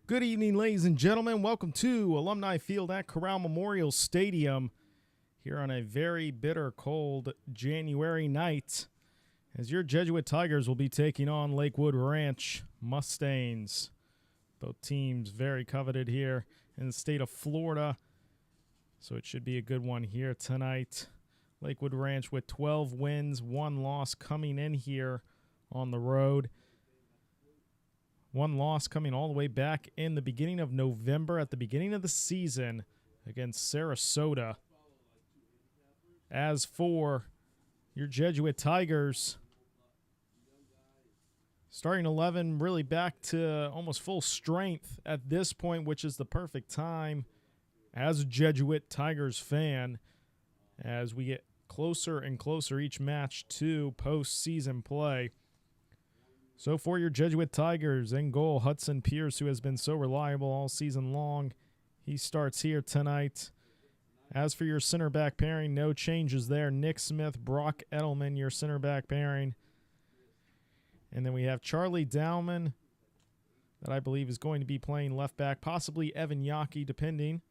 Good evening, ladies and gentlemen. Welcome to Alumni Field at Corral Memorial Stadium here on a very bitter cold January night as your Jesuit Tigers will be taking on Lakewood Ranch Mustangs. Both teams very coveted here in the state of Florida, so it should be a good one here tonight. Lakewood Ranch with 12 wins, 1 loss coming in here on the road. 1 loss coming all the way back in the beginning of November at the beginning of the season against Sarasota. As for your Jesuit Tigers, starting 11 really back to almost full strength at this point, which is the perfect time as a Jesuit Tigers fan as we get closer and closer each match to postseason play. So for your Jesuit Tigers, in goal, Hudson Pierce, who has been so reliable all season long. He starts here tonight. As for your center back pairing, no changes there. Nick Smith, Brock Edelman, your center back pairing. And then we have Charlie Dowman, that I believe is going to be playing left back, possibly Evan Yockey, depending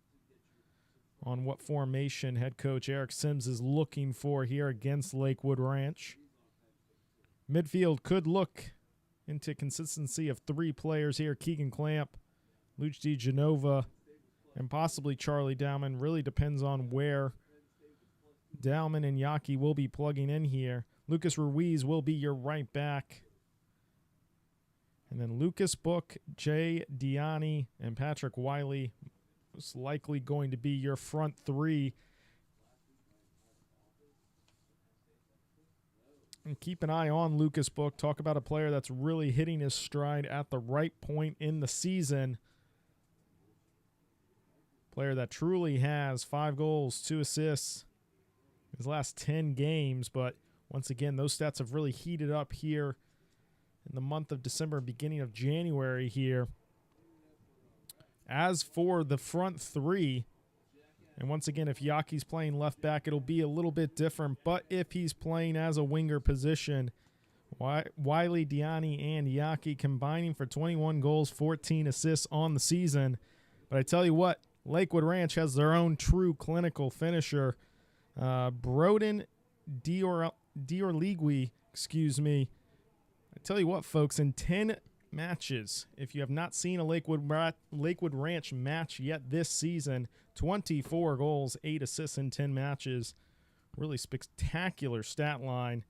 on what formation head coach Eric Sims is looking for here against Lakewood Ranch. Midfield could look into consistency of 3 players here. Keegan Clamp, Luch DeGenova, and possibly Charlie Dowman. Really depends on where Dowman and Yockey will be plugging in here. Lucas Ruiz will be your right back. And then Lucas Book, Jay Diani, and Patrick Wiley is likely going to be your front 3. And keep an eye on Lucas Book. Talk about a player that's really hitting his stride at the right point in the season. Player that truly has 5 goals, 2 assists in his last 10 games. But once again, those stats have really heated up here in the month of December, beginning of January here. As for the front 3, and once again, if Yockey's playing left back, it'll be a little bit different. But if he's playing as a winger position, Wiley, Diani, and Yockey combining for 21 goals, 14 assists on the season. But I tell you what, Lakewood Ranch has their own true clinical finisher. Broden Diorligui, I tell you what, folks, in 10 matches, if you have not seen a Lakewood Ranch match yet this season, 24 goals, 8 assists in 10 matches. Really spectacular stat line,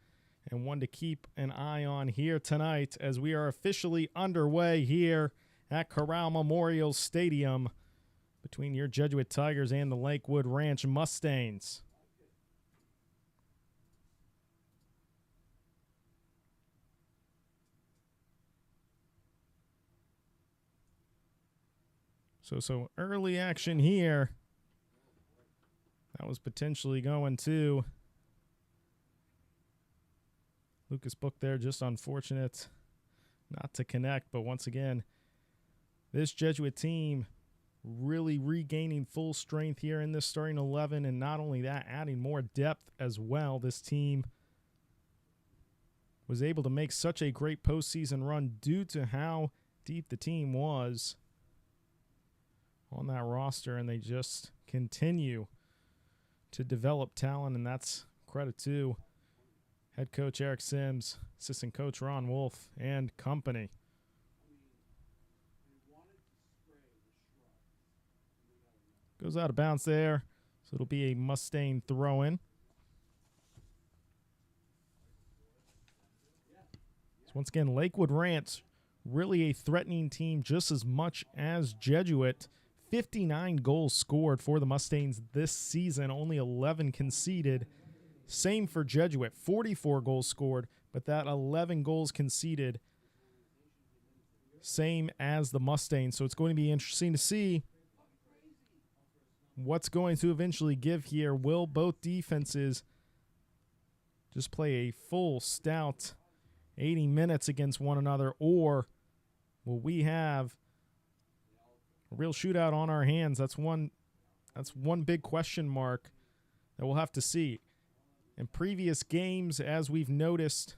and one to keep an eye on here tonight as we are officially underway here at Corral Memorial Stadium between your Jesuit Tigers and the Lakewood Ranch Mustangs. So early action here. That was potentially going to Lucas Book there. Just unfortunate not to connect. But once again, this Jesuit team really regaining full strength here in this starting 11. And not only that, adding more depth as well. This team was able to make such a great postseason run due to how deep the team was on that roster, and they just continue to develop talent, and that's credit to head coach Eric Sims, assistant coach Ron Wolf, and company. Goes out of bounds there, so it'll be a Mustang throw-in. So once again, Lakewood Ranch, really a threatening team just as much as Jesuit. 59 goals scored for the Mustangs this season, only 11 conceded. Same for Jesuit, 44 goals scored, but that 11 goals conceded, same as the Mustangs. So it's going to be interesting to see what's going to eventually give here. Will both defenses just play a full, stout 80 minutes against one another, or will we have a real shootout on our hands? That's one big question mark that we'll have to see. In previous games, as we've noticed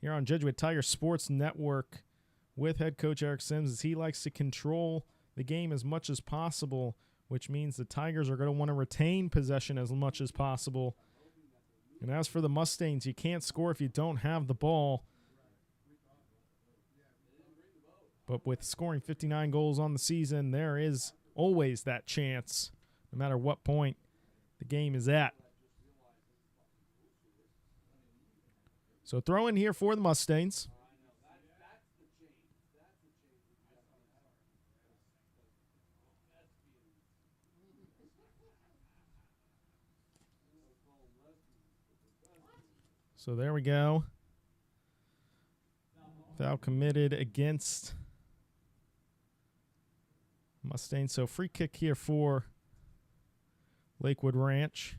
here on Jesuit Tiger Sports Network, with head coach Eric Sims is he likes to control the game as much as possible, which means the Tigers are going to want to retain possession as much as possible. And as for the Mustangs, you can't score if you don't have the ball. But with scoring 59 goals on the season, there is always that chance, no matter what point the game is at. So throw in here for the Mustangs. So there we go. Foul committed against Mustangs. So free kick here for Lakewood Ranch.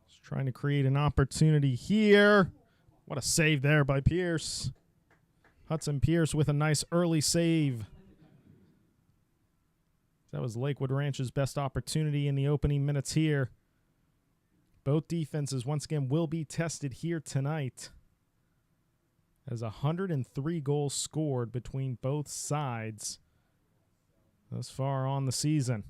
Just trying to create an opportunity here. What a save there by Pierce. Hudson Pierce with a nice early save. That was Lakewood Ranch's best opportunity in the opening minutes here. Both defenses, once again, will be tested here tonight, as 103 goals scored between both sides thus far on the season.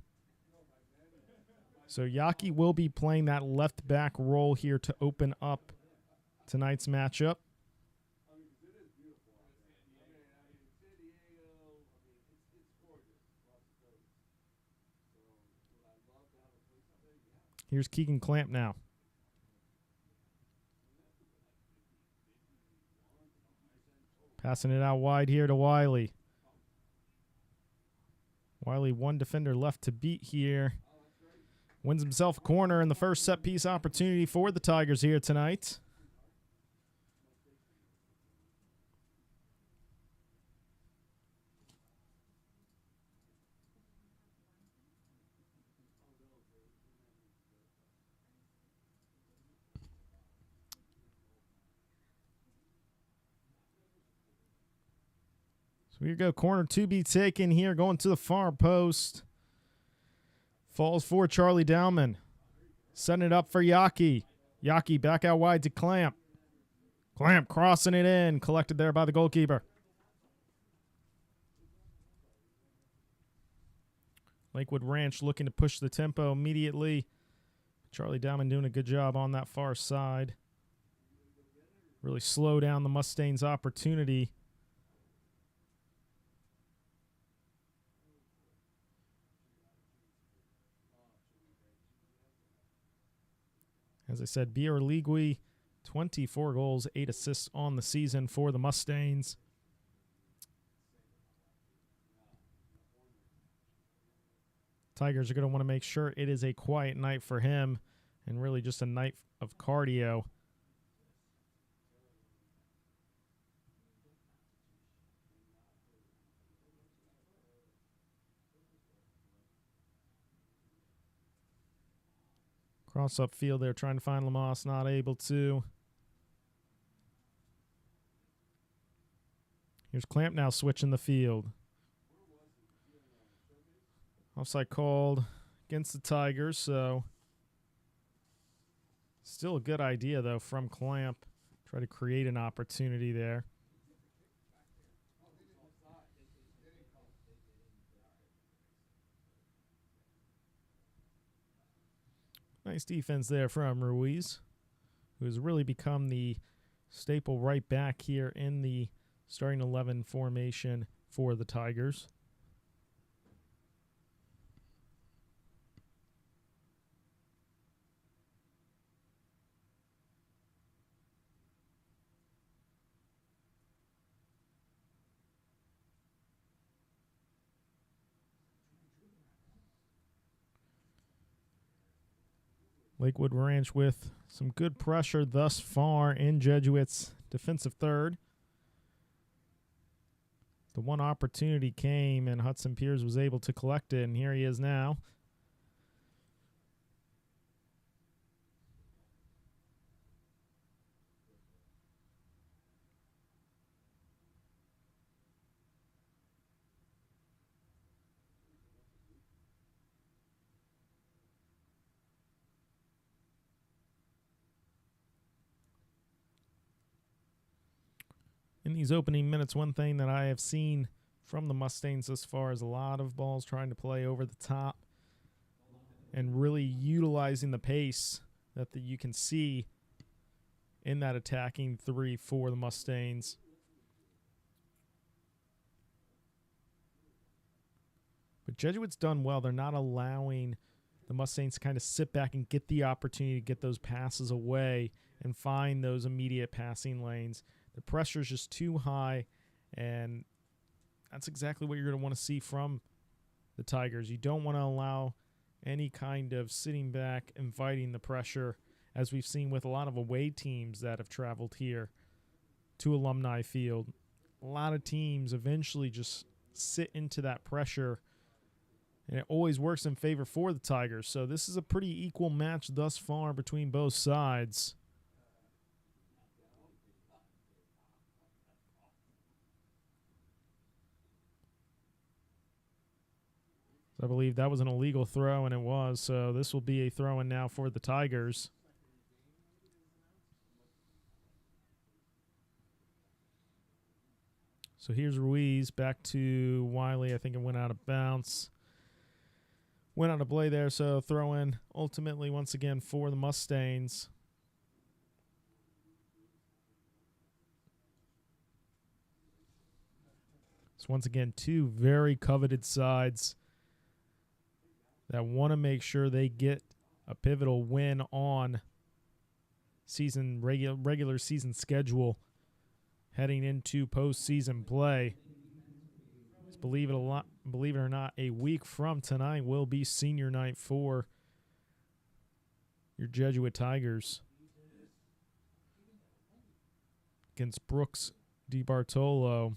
So Yaki will be playing that left back role here to open up tonight's matchup. Here's Keegan Clamp now. Passing it out wide here to Wiley. Wiley, one defender left to beat here. Wins himself a corner in the first set piece opportunity for the Tigers here tonight. So here we go, corner to be taken here, going to the far post. Falls for Charlie Dowman. Setting it up for Yaki. Yaki back out wide to Clamp. Clamp crossing it in, collected there by the goalkeeper. Lakewood Ranch looking to push the tempo immediately. Charlie Dowman doing a good job on that far side. Really slow down the Mustangs' opportunity. As I said, Bior Ligui, 24 goals, 8 assists on the season for the Mustangs. Tigers are going to want to make sure it is a quiet night for him and really just a night of cardio. Cross up field there, trying to find Lamas, not able to. Here's Clamp now switching the field. Offside called against the Tigers, so still a good idea, though, from Clamp. Try to create an opportunity there. Nice defense there from Ruiz, who has really become the staple right back here in the starting 11 formation for the Tigers. Lakewood Ranch with some good pressure thus far in Jesuit's defensive third. The one opportunity came, and Hudson Pierce was able to collect it, and here he is now. in these opening minutes, one thing that I have seen from the Mustangs thus far is a lot of balls trying to play over the top and really utilizing the pace that you can see in that attacking three for the Mustangs. But Jesuit's done well. They're not allowing the Mustangs to kind of sit back and get the opportunity to get those passes away and find those immediate passing lanes. The pressure is just too high, and that's exactly what you're going to want to see from the Tigers. You don't want to allow any kind of sitting back, inviting the pressure, as we've seen with a lot of away teams that have traveled here to Alumni Field. A lot of teams eventually just sit into that pressure, and it always works in favor for the Tigers. So this is a pretty equal match thus far between both sides. I believe that was an illegal throw, and it was. So this will be a throw-in now for the Tigers. So here's Ruiz back to Wiley. I think it went out of bounds. Went out of play there, so throw-in ultimately once again for the Mustangs. So once again, two very coveted sides that want to make sure they get a pivotal win on regular season schedule heading into postseason play. Believe it or not, a week from tonight will be senior night for your Jesuit Tigers against Brooks DiBartolo.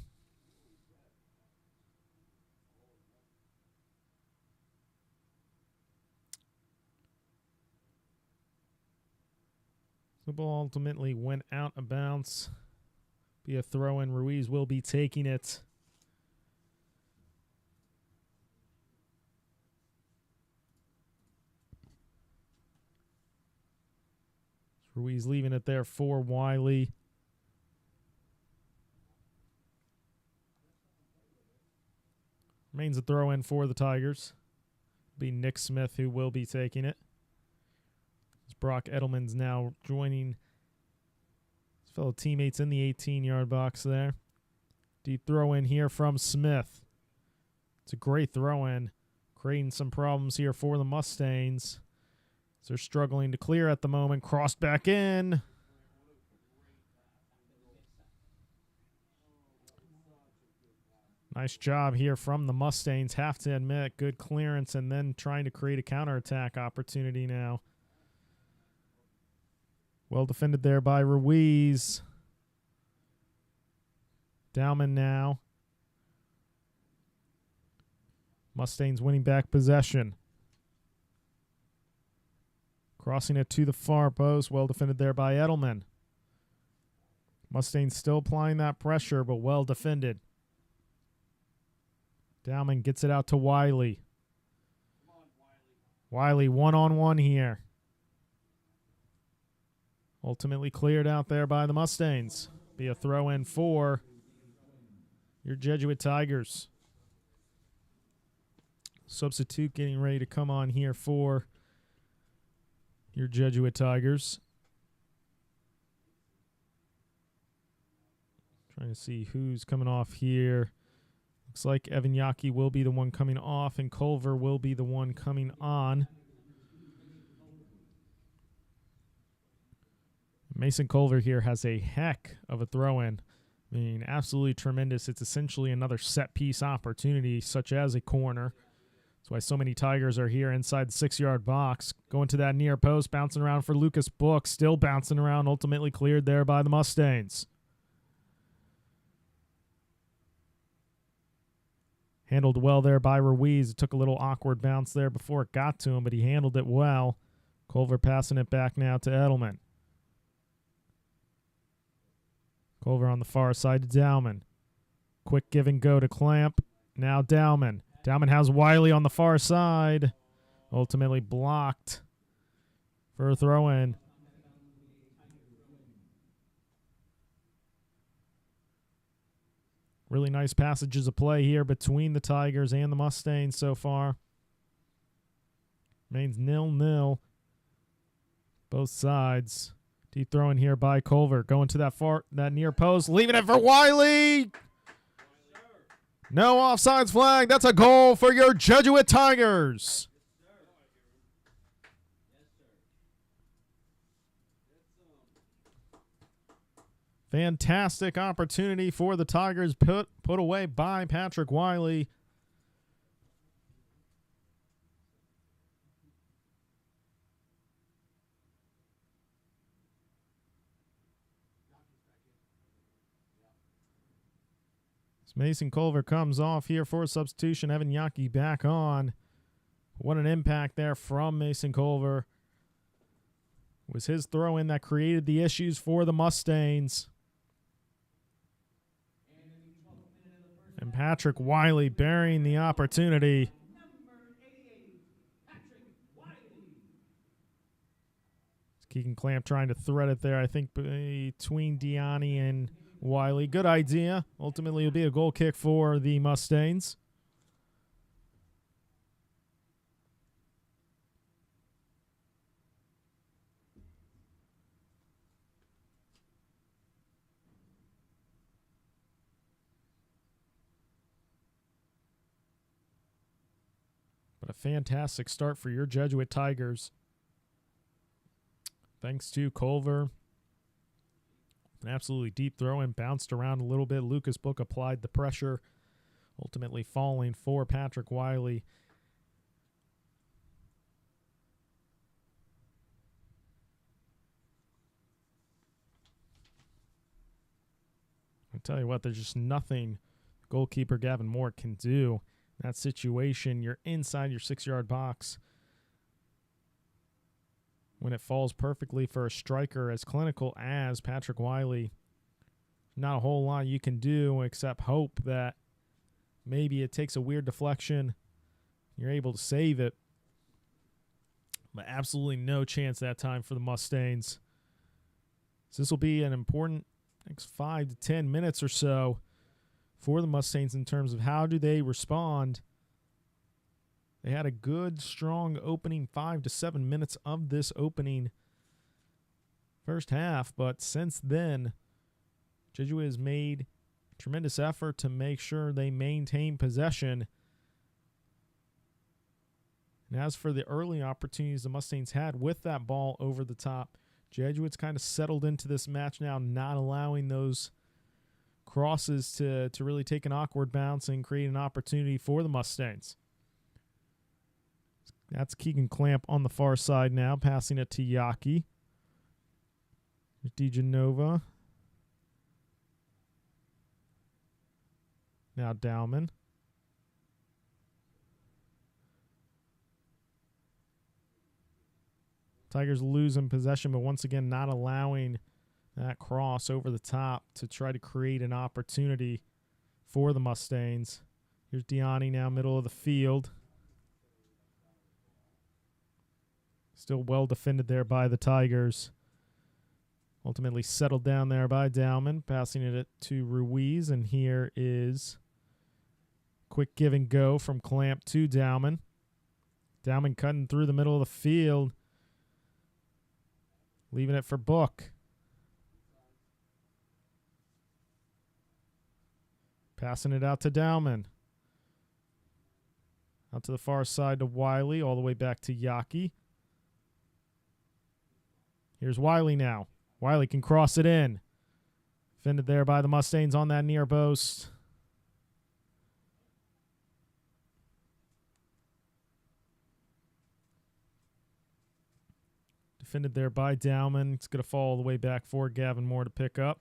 The ball ultimately went out of bounds. Be a throw-in. Ruiz will be taking it. Ruiz leaving it there for Wiley. Remains a throw-in for the Tigers. Be Nick Smith who will be taking it. As Brock Edelman's now joining his fellow teammates in the 18-yard box there. Deep throw-in here from Smith. It's a great throw-in, creating some problems here for the Mustangs. So they're struggling to clear at the moment. Crossed back in. Nice job here from the Mustangs. Have to admit, good clearance and then trying to create a counterattack opportunity now. Well defended there by Ruiz. Dowman now. Mustangs winning back possession. Crossing it to the far post. Well defended there by Edelman. Mustangs still applying that pressure, but well defended. Dowman gets it out to Wiley. Wiley one-on-one here. Ultimately cleared out there by the Mustangs. Be a throw-in for your Jesuit Tigers. Substitute getting ready to come on here for your Jesuit Tigers. Trying to see who's coming off here. Looks like Evan Yaki will be the one coming off, and Culver will be the one coming on. Mason Culver here has a heck of a throw-in. I mean, absolutely tremendous. It's essentially another set-piece opportunity, such as a corner. That's why so many Tigers are here inside the 6-yard box. Going to that near post, bouncing around for Lucas Book. Still bouncing around, ultimately cleared there by the Mustangs. Handled well there by Ruiz. It took a little awkward bounce there before it got to him, but he handled it well. Culver passing it back now to Edelman. Culver on the far side to Dowman. Quick give and go to Clamp. Now Dowman. Dowman has Wiley on the far side. Ultimately blocked for a throw-in. Really nice passages of play here between the Tigers and the Mustangs so far. Remains 0-0. Both sides. Deep throw in here by Culver. Going to that near post. Leaving it for Wiley. No offsides flag. That's a goal for your Jesuit Tigers. Fantastic opportunity for the Tigers, put away by Patrick Wiley. As Mason Culver comes off here for a substitution, Evan Yaki back on. What an impact there from Mason Culver. It was his throw in that created the issues for the Mustangs. And Patrick Wiley burying the opportunity. Keegan Clamp trying to thread it there, I think, between Diani and Wiley. Good idea. Ultimately, it'll be a goal kick for the Mustangs. But a fantastic start for your Jesuit Tigers. Thanks to Culver. An absolutely deep throw and bounced around a little bit. Lucas Book applied the pressure, ultimately falling for Patrick Wiley. I tell you what, there's just nothing goalkeeper Gavin Moore can do. In that situation, you're inside your 6-yard box. When it falls perfectly for a striker as clinical as Patrick Wiley, not a whole lot you can do except hope that maybe it takes a weird deflection. You're able to save it. But absolutely no chance that time for the Mustangs. So this will be an important next 5 to 10 minutes or so for the Mustangs in terms of how do they respond. They had a good, strong opening 5 to 7 minutes of this opening first half, but since then, Jesuit has made a tremendous effort to make sure they maintain possession. And as for the early opportunities the Mustangs had with that ball over the top, Jesuit's kind of settled into this match now, not allowing those crosses to really take an awkward bounce and create an opportunity for the Mustangs. That's Keegan Clamp on the far side now, passing it to Yaki. DeGenova. Now Dowman. Tigers losing possession, but once again not allowing that cross over the top to try to create an opportunity for the Mustangs. Here's Diani now, middle of the field. Still well defended there by the Tigers. Ultimately settled down there by Dowman, passing it to Ruiz, and here is quick give and go from Clamp to Dowman. Dowman cutting through the middle of the field, leaving it for Book. Passing it out to Dowman. Out to the far side to Wiley, all the way back to Yaki. Here's Wiley now. Wiley can cross it in. Defended there by the Mustangs on that near post. Defended there by Dowman. It's going to fall all the way back for Gavin Moore to pick up.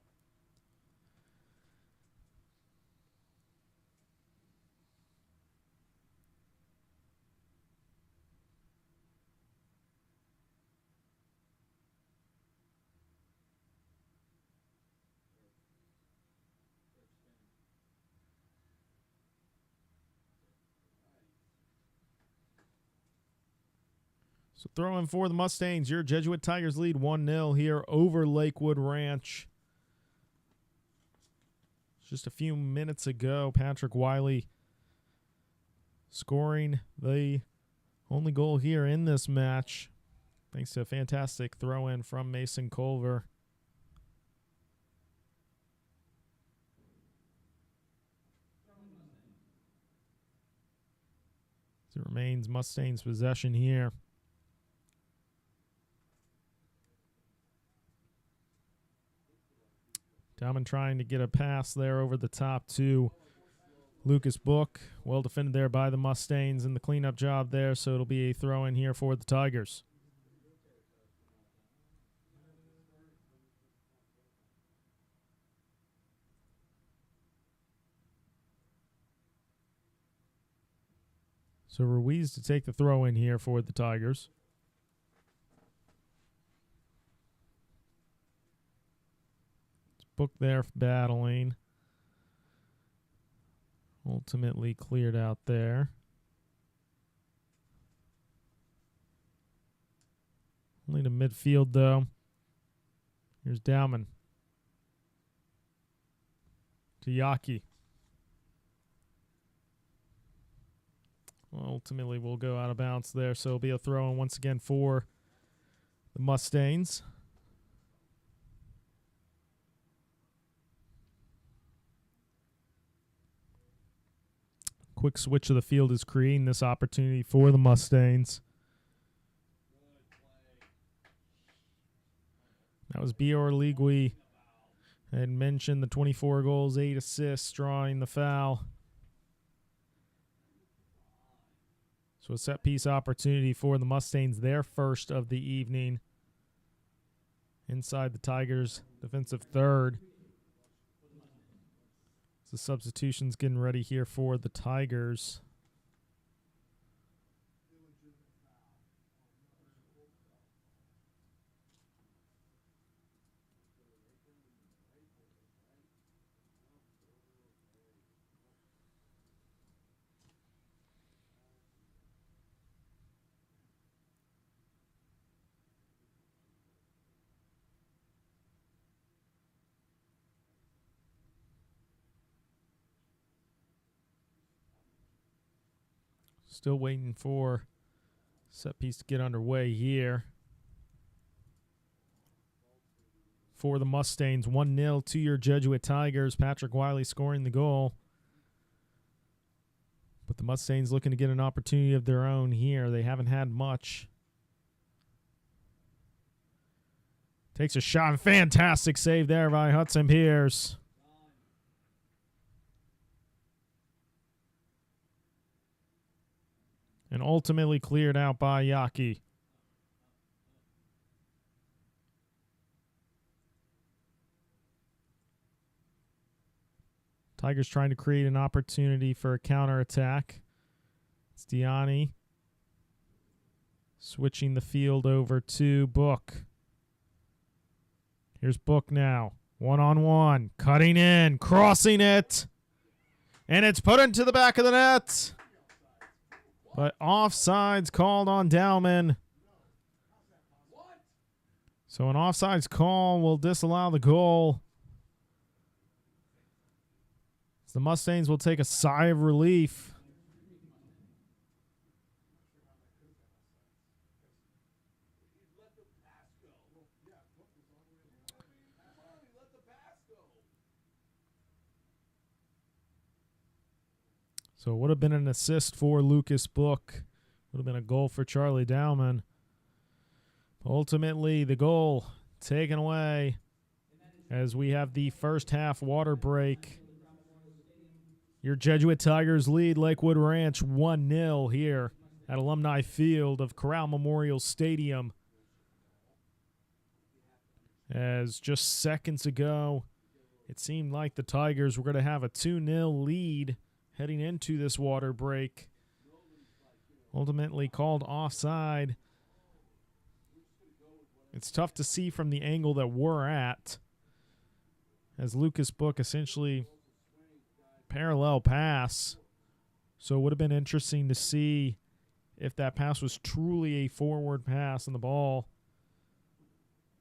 So throwing for the Mustangs, your Jesuit Tigers lead 1-0 here over Lakewood Ranch. just a few minutes ago. Patrick Wiley scoring the only goal here in this match, thanks to a fantastic throw-in from Mason Culver. It remains Mustangs' possession here. Dowman trying to get a pass there over the top to Lucas Book. Well defended there by the Mustangs in the cleanup job there, so it'll be a throw-in here for the Tigers. So Ruiz to take the throw in here for the Tigers. It's Book there battling. Ultimately cleared out there. Only to midfield though. Here's Dowman. To Yaki. Ultimately, we'll go out of bounds there, so it'll be a throw-in once again for the Mustangs. Quick switch of the field is creating this opportunity for the Mustangs. That was Bior Ligui. I had mentioned the 24 goals, 8 assists, drawing the foul. So a set-piece opportunity for the Mustangs, their first of the evening. Inside the Tigers' defensive third. So substitutions getting ready here for the Tigers. Still waiting for set piece to get underway here. For the Mustangs, 1-0 to your Jesuit Tigers. Patrick Wiley scoring the goal. But the Mustangs looking to get an opportunity of their own here. They haven't had much. Takes a shot. Fantastic save there by Hudson Pierce. And ultimately cleared out by Yaki. Tigers trying to create an opportunity for a counterattack. It's Diani switching the field over to Book. Here's Book now. One-on-one. Cutting in. Crossing it. And it's put into the back of the net. But offsides called on Dowman. So an offsides call will disallow the goal. So the Mustangs will take a sigh of relief. So it would have been an assist for Lucas Book. Would have been a goal for Charlie Dowman. Ultimately, the goal taken away as we have the first half water break. Your Jesuit Tigers lead Lakewood Ranch 1-0 here at Alumni Field of Corral Memorial Stadium. As just seconds ago, it seemed like the Tigers were going to have a 2-0 lead heading into this water break. Ultimately called offside. It's tough to see from the angle that we're at, as Lucas Book essentially parallel pass. So it would have been interesting to see if that pass was truly a forward pass and the ball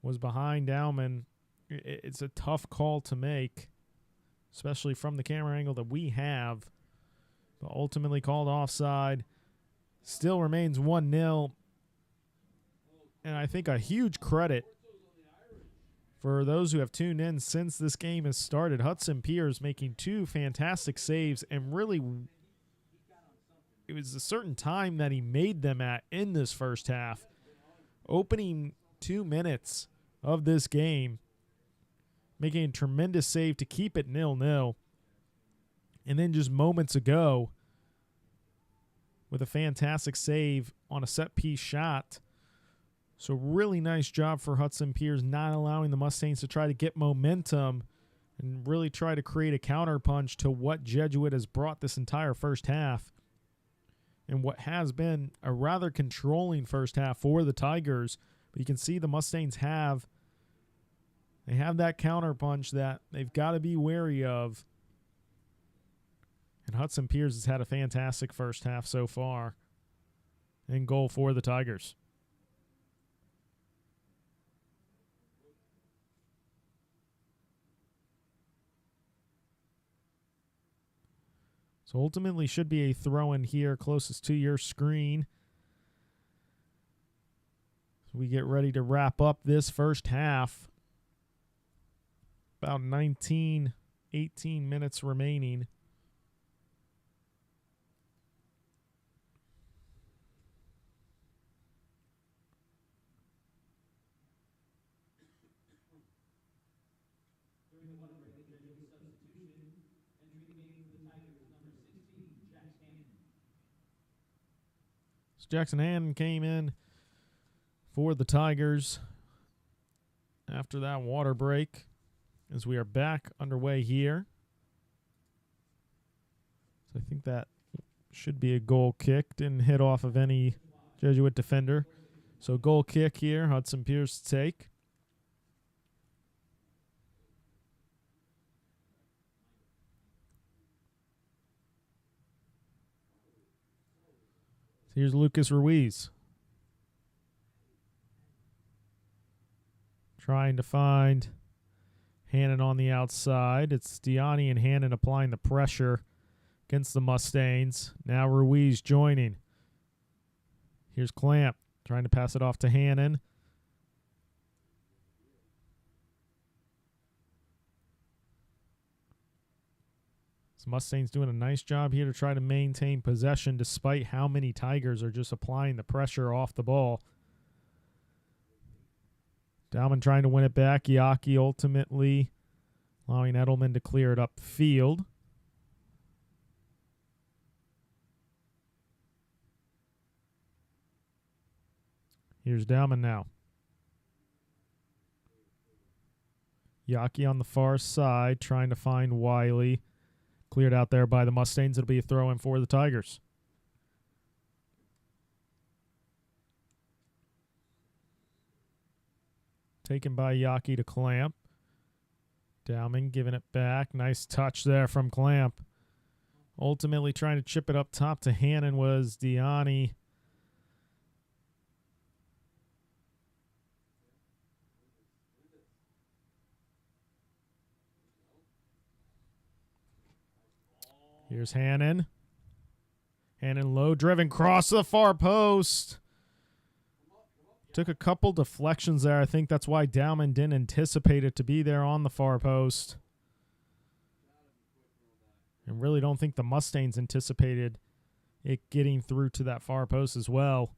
was behind Dowman. It's a tough call to make. especially from the camera angle that we have. But ultimately called offside. Still remains 1-0. And I think a huge credit for those who have tuned in since this game has started. Hudson Piers making 2 fantastic saves, and really it was a certain time that he made them at in this first half. Opening 2 minutes of this game, making a tremendous save to keep it 0-0. And then just moments ago, with a fantastic save on a set-piece shot. So really nice job for Hudson Piers, not allowing the Mustangs to try to get momentum and really try to create a counterpunch to what Jesuit has brought this entire first half. And what has been a rather controlling first half for the Tigers. But you can see the Mustangs have that counterpunch that they've got to be wary of. And Hudson Piers has had a fantastic first half so far. And goal for the Tigers. So ultimately should be a throw-in here closest to your screen. So we get ready to wrap up this first half. About 18 minutes remaining. Jackson Hannon came in for the Tigers after that water break, as we are back underway here. So I think that should be a goal kick. Didn't hit off of any Jesuit defender. So goal kick here, Hudson Piers to take. Here's Lucas Ruiz. Trying to find Hannon on the outside. It's Diani and Hannon applying the pressure against the Mustangs. Now Ruiz joining. Here's Clamp trying to pass it off to Hannon. So Mustangs doing a nice job here to try to maintain possession despite how many Tigers are just applying the pressure off the ball. Dowman trying to win it back. Yaki ultimately allowing Edelman to clear it up the field. Here's Dowman now. Yaki on the far side trying to find Wiley. Cleared out there by the Mustangs. It'll be a throw-in for the Tigers. Taken by Yaki to Clamp. Dowman giving it back. Nice touch there from Clamp. Ultimately trying to chip it up top to Hannon was Diani. Here's Hannon. Hannon low driven cross the far post. Took a couple deflections there. I think that's why Dowman didn't anticipate it to be there on the far post. And really don't think the Mustangs anticipated it getting through to that far post as well.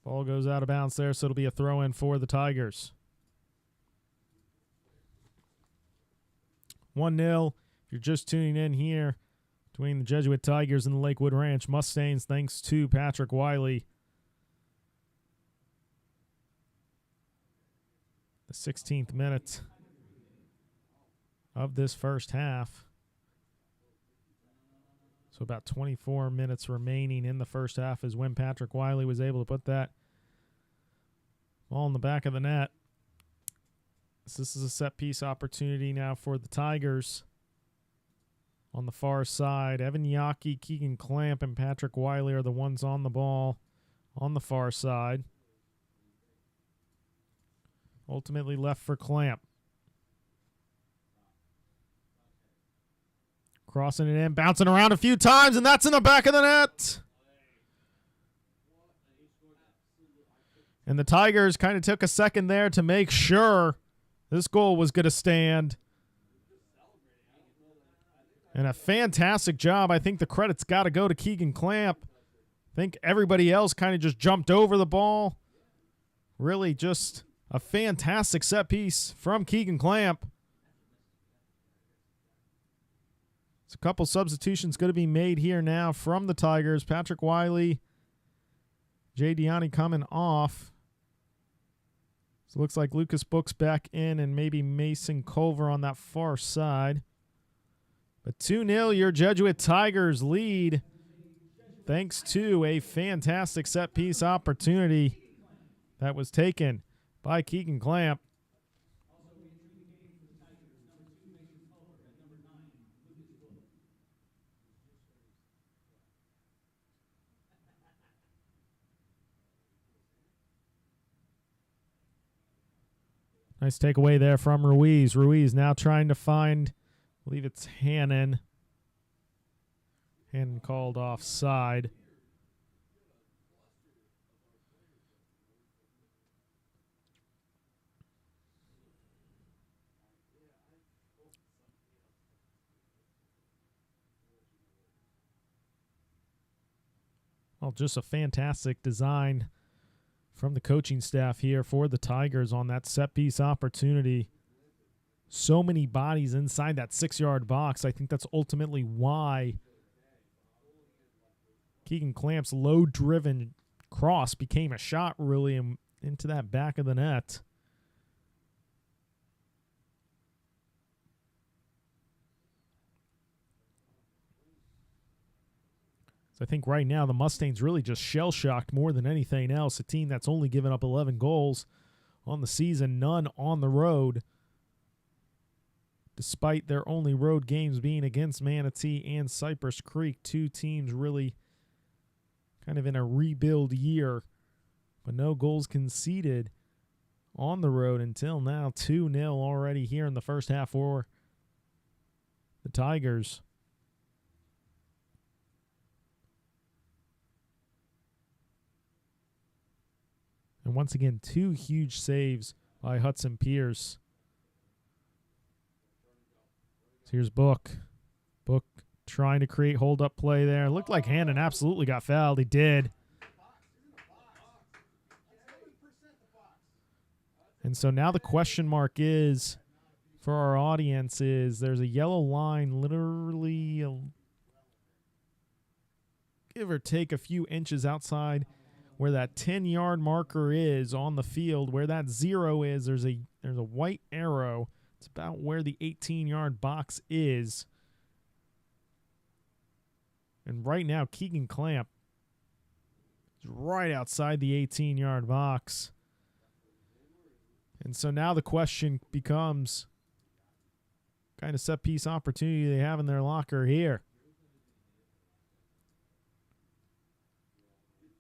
Ball goes out of bounds there, so it'll be a throw-in for the Tigers. 1-0. If you're just tuning in here between the Jesuit Tigers and the Lakewood Ranch Mustangs, thanks to Patrick Wiley. The 16th minute of this first half. So about 24 minutes remaining in the first half is when Patrick Wiley was able to put that ball in the back of the net. So this is a set-piece opportunity now for the Tigers. On the far side, Evan Yaki, Keegan Clamp, and Patrick Wiley are the ones on the ball on the far side. Ultimately left for Clamp. Crossing it in, bouncing around a few times, and that's in the back of the net. And the Tigers kind of took a second there to make sure this goal was going to stand. And a fantastic job. I think the credit's got to go to Keegan Clamp. I think everybody else kind of just jumped over the ball. Really just a fantastic set piece from Keegan Clamp. It's a couple substitutions going to be made here now from the Tigers. Patrick Wiley, Jay Diani coming off. So it looks like Lucas Book's back in and maybe Mason Culver on that far side. But 2-0, your Jesuit Tigers lead thanks to a fantastic set-piece opportunity that was taken by Keegan Clamp. Nice takeaway there from Ruiz. Ruiz now trying to find, I believe it's Hannon. Hannon called offside. Well, just a fantastic design from the coaching staff here for the Tigers on that set-piece opportunity. So many bodies inside that 6-yard box. I think that's ultimately why Keegan Clamp's low-driven cross became a shot really into that back of the net. So I think right now the Mustangs really just shell-shocked more than anything else. A team that's only given up 11 goals on the season, none on the road, despite their only road games being against Manatee and Cypress Creek. Two teams really kind of in a rebuild year, but no goals conceded on the road until now. 2-0 already here in the first half for the Tigers. And once again, two huge saves by Hudson Pierce. So here's Book. Book trying to create hold-up play there. It looked like Hannon absolutely got fouled. He did. And so now the question mark is, for our audience, is there's a yellow line literally give or take a few inches outside where that 10-yard marker is on the field. Where that 0 is, there's a white arrow. It's about where the 18-yard box is. And right now, Keegan Clamp is right outside the 18-yard box. And so now the question becomes, what kind of set-piece opportunity they have in their locker here?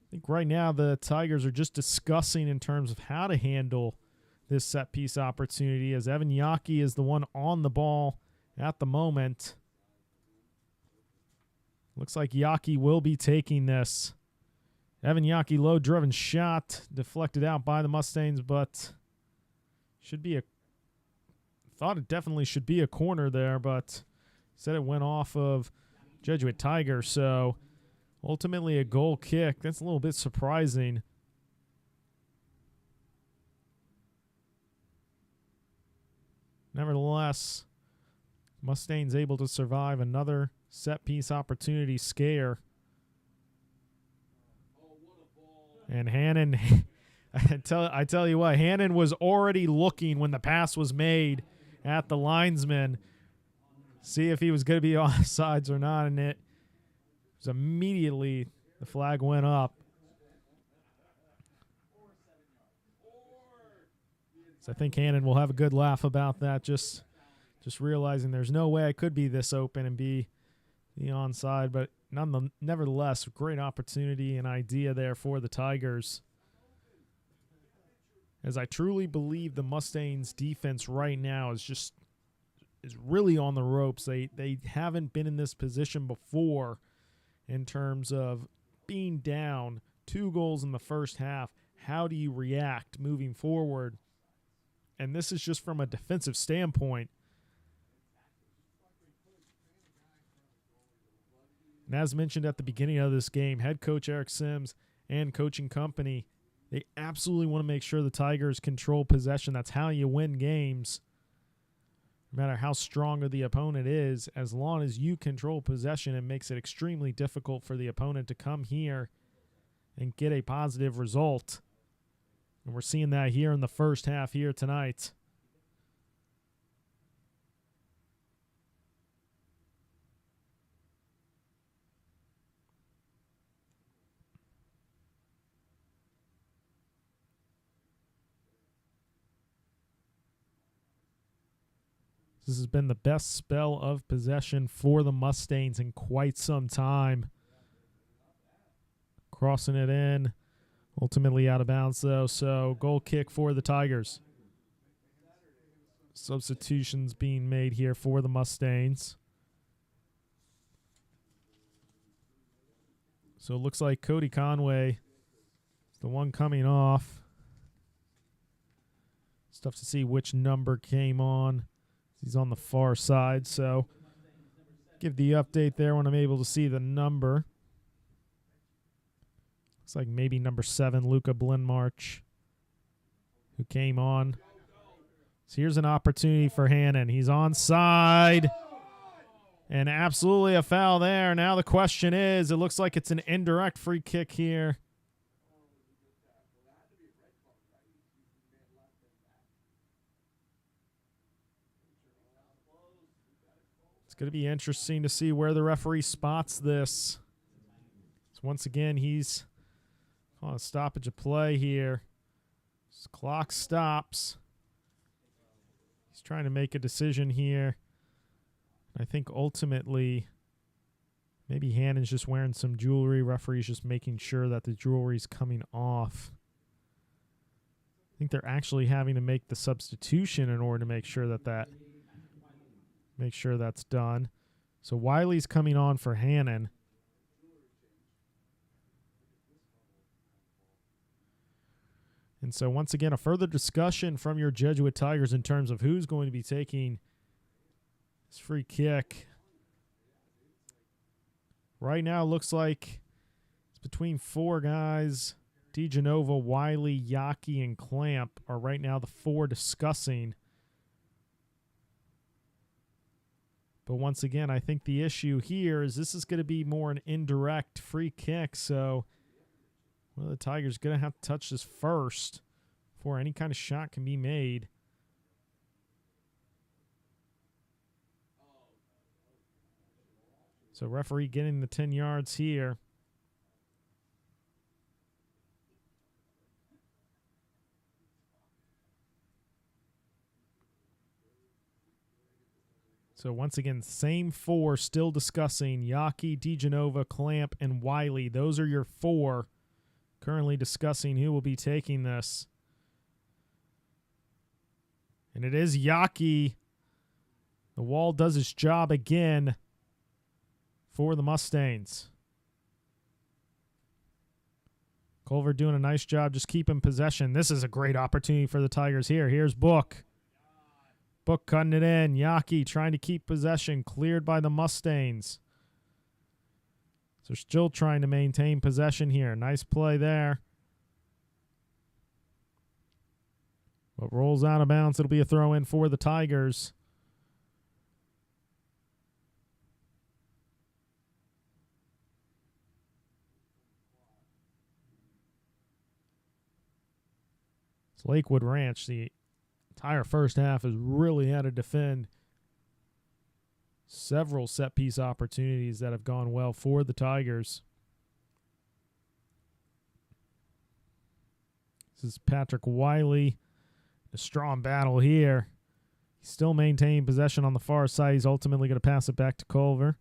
I think right now the Tigers are just discussing in terms of how to handle this set-piece opportunity, as Evan Yockey is the one on the ball at the moment. Looks like Yockey will be taking this. Evan Yockey, low-driven shot, deflected out by the Mustangs, but should be thought it definitely should be a corner there, but said it went off of Jesuit Tiger, so ultimately a goal kick. That's a little bit surprising. Nevertheless, Mustangs able to survive another set-piece opportunity scare. And Hannon, I tell you what, Hannon was already looking when the pass was made at the linesman, see if he was going to be offsides or not, and it was immediately the flag went up. So I think Hannon will have a good laugh about that, just realizing there's no way I could be this open and be onside, but nevertheless, great opportunity and idea there for the Tigers. as I truly believe the Mustangs defense right now is really on the ropes. They haven't been in this position before in terms of being down 2 goals in the first half. How do you react moving forward? And this is just from a defensive standpoint. And as mentioned at the beginning of this game, head coach Eric Sims and coaching company, they absolutely want to make sure the Tigers control possession. That's how you win games. No matter how strong the opponent is, as long as you control possession, it makes it extremely difficult for the opponent to come here and get a positive result. And we're seeing that here in the first half here tonight. This has been the best spell of possession for the Mustangs in quite some time. Crossing it in. Ultimately out of bounds, though, so goal kick for the Tigers. Substitutions being made here for the Mustangs. So it looks like Cody Conway is the one coming off. It's tough to see which number came on. He's on the far side, so give the update there when I'm able to see the number. Looks like maybe number 7, Luca Blinmarch, who came on. So here's an opportunity for Hannon. He's onside. And absolutely a foul there. Now the question is, it looks like it's an indirect free kick here. It's going to be interesting to see where the referee spots this. So once again, he's on a stoppage of play here. His clock stops. He's trying to make a decision here. I think ultimately maybe Hannon's just wearing some jewelry. Referee's just making sure that the jewelry's coming off. I think they're actually having to make the substitution in order to make sure that's done. So Wiley's coming on for Hannon. And so once again, a further discussion from your Jesuit Tigers in terms of who's going to be taking this free kick. Right now, looks like it's between 4 guys. DeGenova, Wiley, Yaki, and Clamp are right now the 4 discussing. But once again, I think the issue here is this is going to be more an indirect free kick. So one of the Tigers is going to have to touch this first before any kind of shot can be made. So referee getting the 10 yards here. So once again, same 4 still discussing. Yaki, DeGenova, Clamp, and Wiley. Those are your 4 currently discussing who will be taking this. And it is Yaki. The wall does its job again for the Mustangs. Culver doing a nice job just keeping possession. This is a great opportunity for the Tigers here. Here's Book. Book cutting it in. Yaki trying to keep possession. Cleared by the Mustangs. So still trying to maintain possession here. Nice play there. But rolls out of bounds. It'll be a throw in for the Tigers. It's Lakewood Ranch. The entire first half has really had to defend several set-piece opportunities that have gone well for the Tigers. This is Patrick Wiley. A strong battle here. He's still maintaining possession on the far side. He's ultimately going to pass it back to Culver.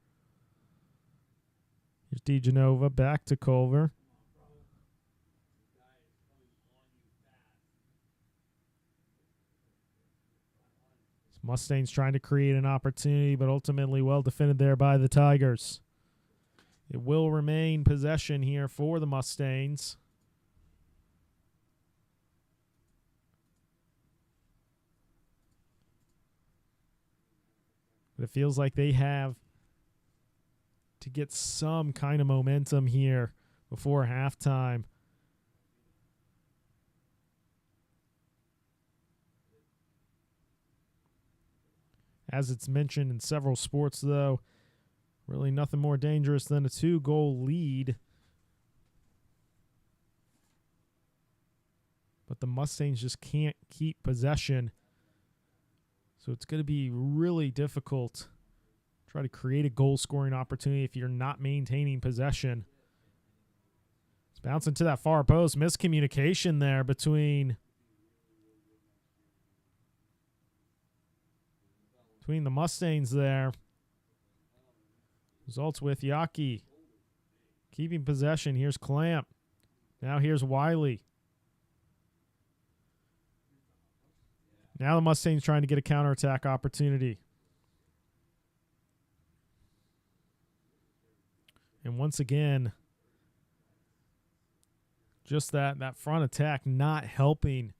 Here's DeGenova back to Culver. Mustangs trying to create an opportunity, but ultimately well defended there by the Tigers. It will remain possession here for the Mustangs. But it feels like they have to get some kind of momentum here before halftime. As it's mentioned in several sports, though, really nothing more dangerous than a 2-goal lead. But the Mustangs just can't keep possession. So it's going to be really difficult to try to create a goal-scoring opportunity if you're not maintaining possession. It's bouncing to that far post. Miscommunication there between the Mustangs there. Results with Yaki keeping possession. Here's Clamp. Now here's Wiley. Now the Mustangs trying to get a counterattack opportunity. And once again, just that front attack not helping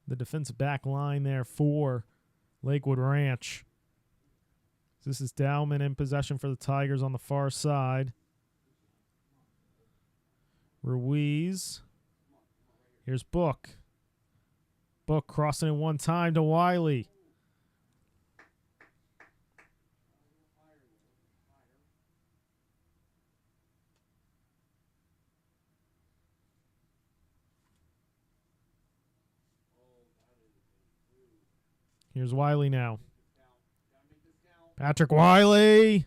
the defensive back line there for Lakewood Ranch. This is Dowman in possession for the Tigers on the far side. Ruiz. Here's Book. Book crossing it one time to Wiley. Here's Wiley now. Patrick Wiley.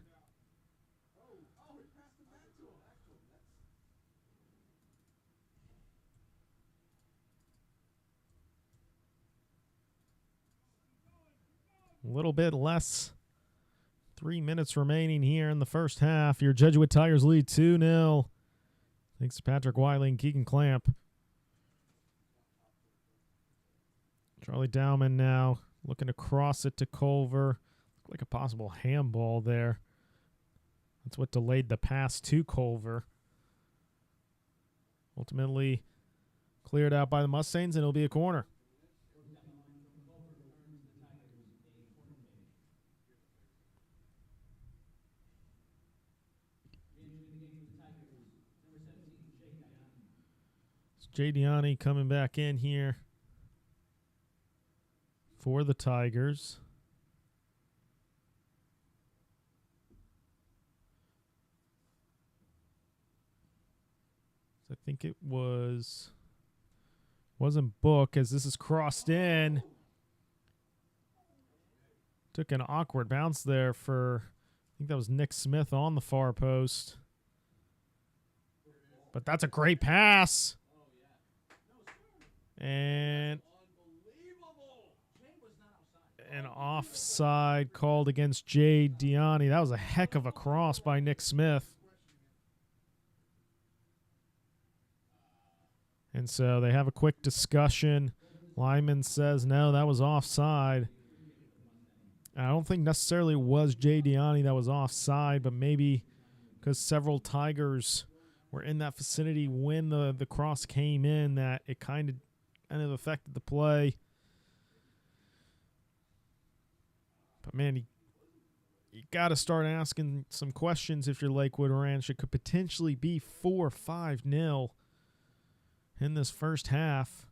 A little bit less. 3 minutes remaining here in the first half. Your Jesuit Tigers lead 2-0. Thanks to Patrick Wiley and Keegan Clamp. Charlie Dowman now looking to cross it to Culver. Looked like a possible handball there. That's what delayed the pass to Culver. Ultimately cleared out by the Mustangs, and it'll be a corner. Jay Diani coming back in here for the Tigers. I think it wasn't Book, as this is crossed in. Took an awkward bounce there for, I think that was Nick Smith on the far post. But that's a great pass. And an offside called against Jay Diani. That was a heck of a cross by Nick Smith. And so they have a quick discussion. Lyman says, no, that was offside. I don't think necessarily it was Jay Diani that was offside, but maybe because several Tigers were in that vicinity when the cross came in, that it kind of affected the play. But, man, you got to start asking some questions if you're Lakewood Ranch. It could potentially be 4-5-0 in this first half.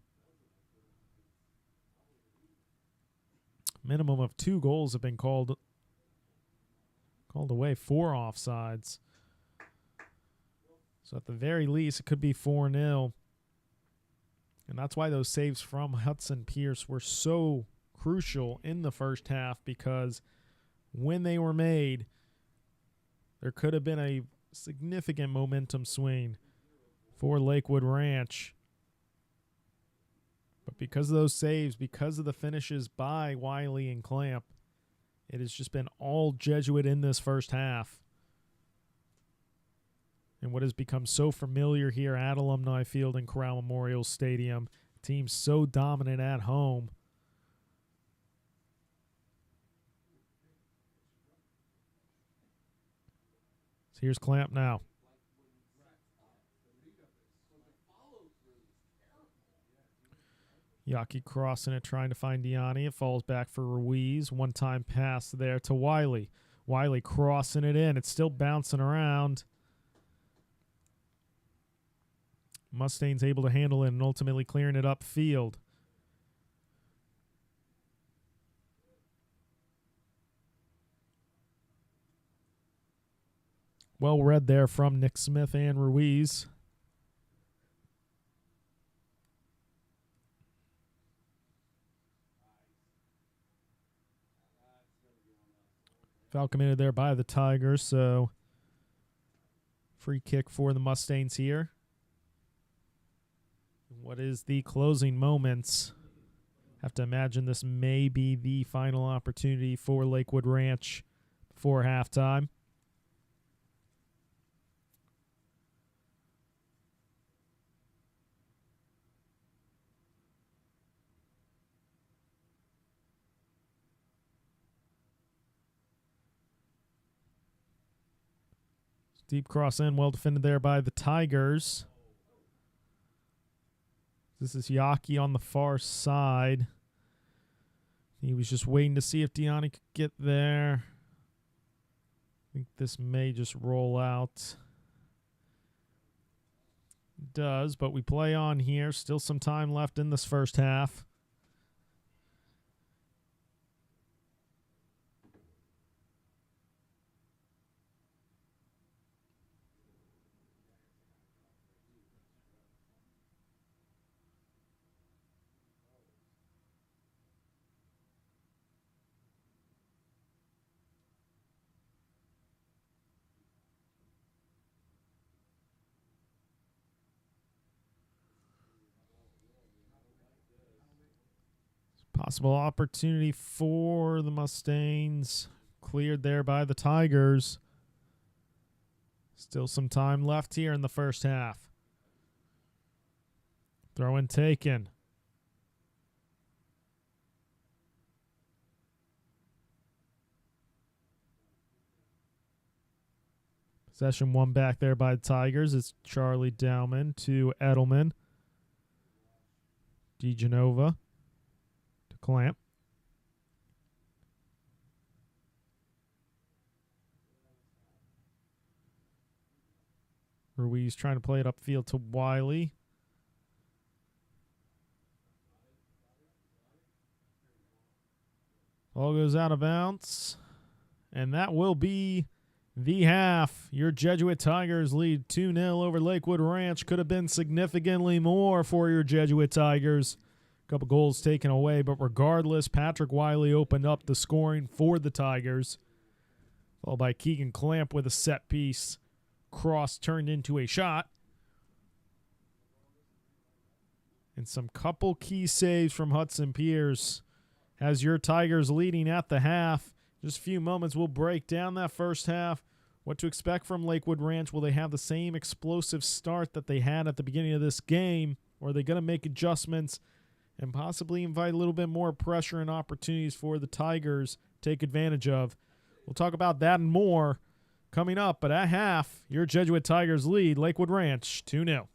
Minimum of 2 goals have been called away, 4 offsides. So at the very least, it could be 4-0. And that's why those saves from Hudson Pierce were so crucial in the first half, because when they were made, there could have been a significant momentum swing for Lakewood Ranch. But because of those saves, because of the finishes by Wiley and Clamp, it has just been all Jesuit in this first half. And what has become so familiar here at Alumni Field and Corral Memorial Stadium, teams so dominant at home. So here's Clamp now. Yaki crossing it, trying to find Diani. It falls back for Ruiz. One-time pass there to Wiley. Wiley crossing it in. It's still bouncing around. Mustaines able to handle it and ultimately clearing it upfield. Well read there from Nick Smith and Ruiz. Foul committed there by the Tigers, so free kick for the Mustangs here. What is the closing moments? Have to imagine this may be the final opportunity for Lakewood Ranch before halftime. Deep cross in, well defended there by the Tigers. This is Yaki on the far side. He was just waiting to see if Diani could get there. I think this may just roll out. It does, but we play on here. Still some time left in this first half. Possible opportunity for the Mustangs. Cleared there by the Tigers. Still some time left here in the first half. Throw in taken. Possession won back there by the Tigers. It's Charlie Dowman to Edelman. DeGenova to Clamp. Ruiz trying to play it upfield to Wiley. Ball goes out of bounds. And that will be the half. Your Jesuit Tigers lead 2-0 over Lakewood Ranch. Could have been significantly more for your Jesuit Tigers. A couple goals taken away, but regardless, Patrick Wiley opened up the scoring for the Tigers. Followed by Keegan Clamp with a set piece. Cross turned into a shot. And some couple key saves from Hudson Pierce has your Tigers leading at the half. Just a few moments, we'll break down that first half. What to expect from Lakewood Ranch. Will they have the same explosive start that they had at the beginning of this game? Or are they going to make adjustments and possibly invite a little bit more pressure and opportunities for the Tigers to take advantage of? We'll talk about that and more coming up. But at half, your Jesuit Tigers lead Lakewood Ranch 2-0.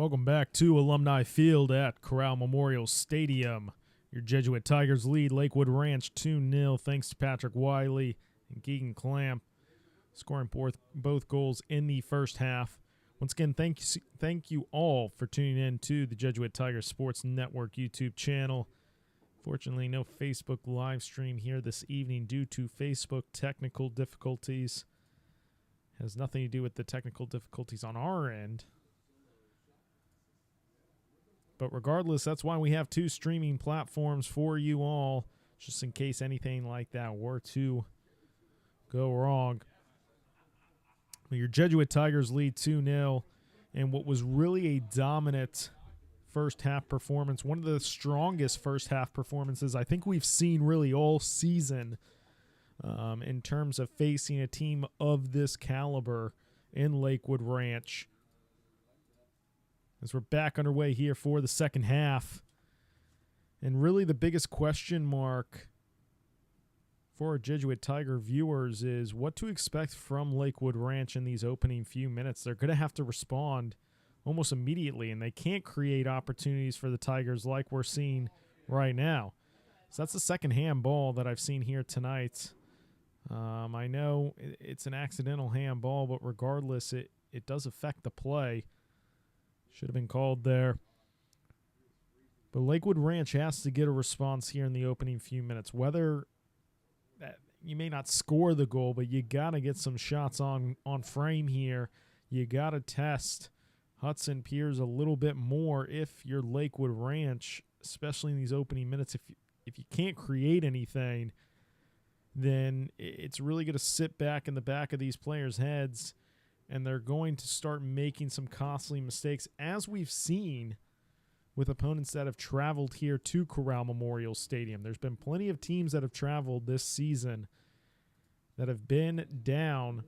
Welcome back to Alumni Field at Corral Memorial Stadium. Your Jesuit Tigers lead Lakewood Ranch 2-0 thanks to Patrick Wiley and Keegan Clamp scoring both goals in the first half. Once again, thank you all for tuning in to the Jesuit Tigers Sports Network YouTube channel. Fortunately, no Facebook live stream here this evening due to Facebook technical difficulties. Has nothing to do with the technical difficulties on our end. But regardless, that's why we have two streaming platforms for you all, just in case anything like that were to go wrong. Your Jesuit Tigers lead 2-0, and what was really a dominant first-half performance, one of the strongest first-half performances I think we've seen really all season in terms of facing a team of this caliber in Lakewood Ranch. As we're back underway here for the second half. And really the biggest question mark for our Jesuit Tiger viewers is what to expect from Lakewood Ranch in these opening few minutes. They're going to have to respond almost immediately, and they can't create opportunities for the Tigers like we're seeing right now. So that's the second handball that I've seen here tonight. I know it's an accidental handball, but regardless, it does affect the play. Should have been called there. But Lakewood Ranch has to get a response here in the opening few minutes. Whether you may not score the goal, but you got to get some shots on frame here. You got to test Hudson Piers a little bit more if you're Lakewood Ranch, especially in these opening minutes. If you can't create anything, then it's really going to sit back in the back of these players' heads, and they're going to start making some costly mistakes, as we've seen with opponents that have traveled here to Corral Memorial Stadium. There's been plenty of teams that have traveled this season that have been down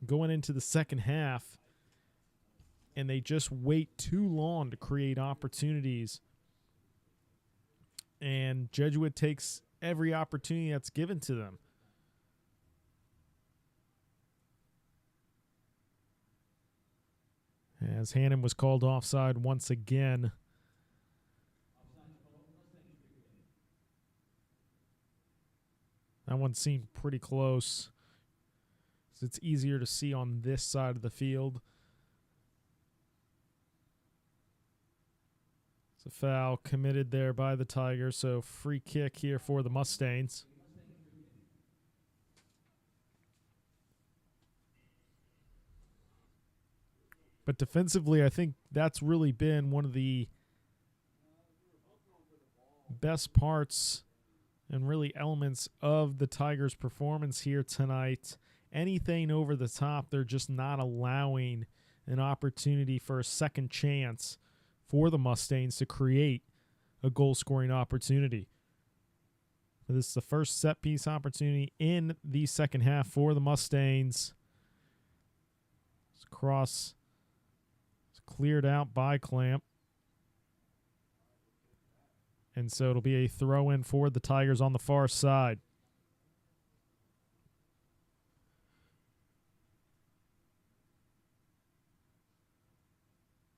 going into the second half, and they just wait too long to create opportunities. And Jesuit takes every opportunity that's given to them. As Hannon was called offside once again. That one seemed pretty close. It's easier to see on this side of the field. It's a foul committed there by the Tigers, so free kick here for the Mustangs. But defensively, I think that's really been one of the best parts and really elements of the Tigers' performance here tonight. Anything over the top, they're just not allowing an opportunity for a second chance for the Mustangs to create a goal-scoring opportunity. This is the first set-piece opportunity in the second half for the Mustangs. Cross cleared out by Clamp. And so it'll be a throw-in for the Tigers on the far side.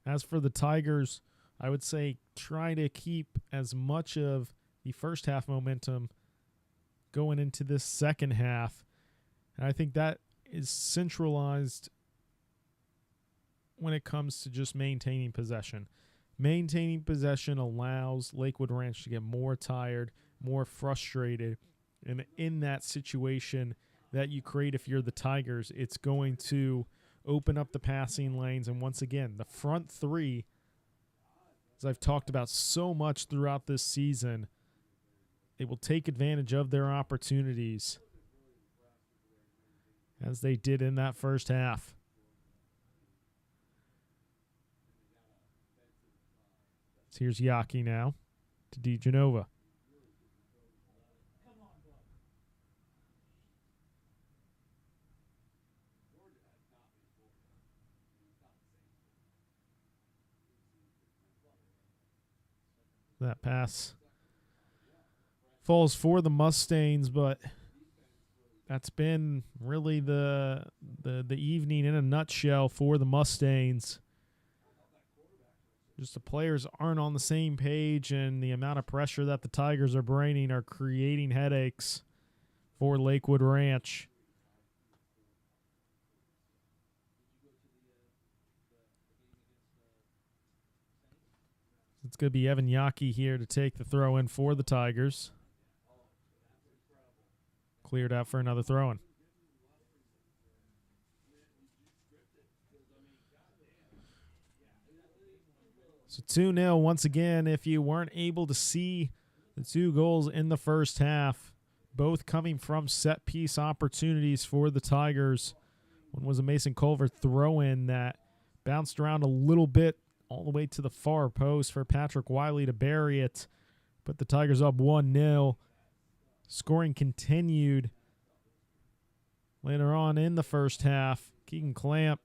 As for the Tigers, I would say try to keep as much of the first half momentum going into this second half. And I think that is centralized when it comes to just maintaining possession. Maintaining possession allows Lakewood Ranch to get more tired, more frustrated. And in that situation that you create if you're the Tigers, it's going to open up the passing lanes. And once again, the front three, as I've talked about so much throughout this season, they will take advantage of their opportunities as they did in that first half. So here's Yaki now to DeGenova. That pass falls for the Mustangs, but that's been really the evening in a nutshell for the Mustangs. Just the players aren't on the same page, and the amount of pressure that the Tigers are bringing are creating headaches for Lakewood Ranch. It's going to be Evan Yockey here to take the throw in for the Tigers. Cleared out for another throw in. So 2-0 once again. If you weren't able to see the 2 goals in the first half, both coming from set piece opportunities for the Tigers. One was a Mason Culver throw in that bounced around a little bit all the way to the far post for Patrick Wiley to bury it. Put the Tigers up 1-0. Scoring continued later on in the first half. Keegan Clamp,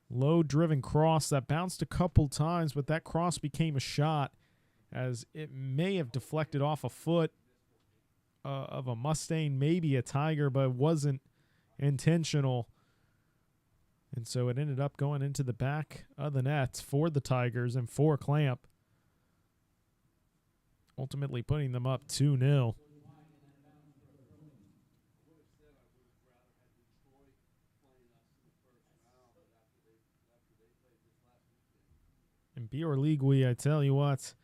low-driven cross that bounced a couple times, but that cross became a shot as it may have deflected off a foot of a Mustang, maybe a Tiger, but it wasn't intentional. And so it ended up going into the back of the net for the Tigers and for Clamp, ultimately putting them up 2-0. And Bior Ligui, I tell you what,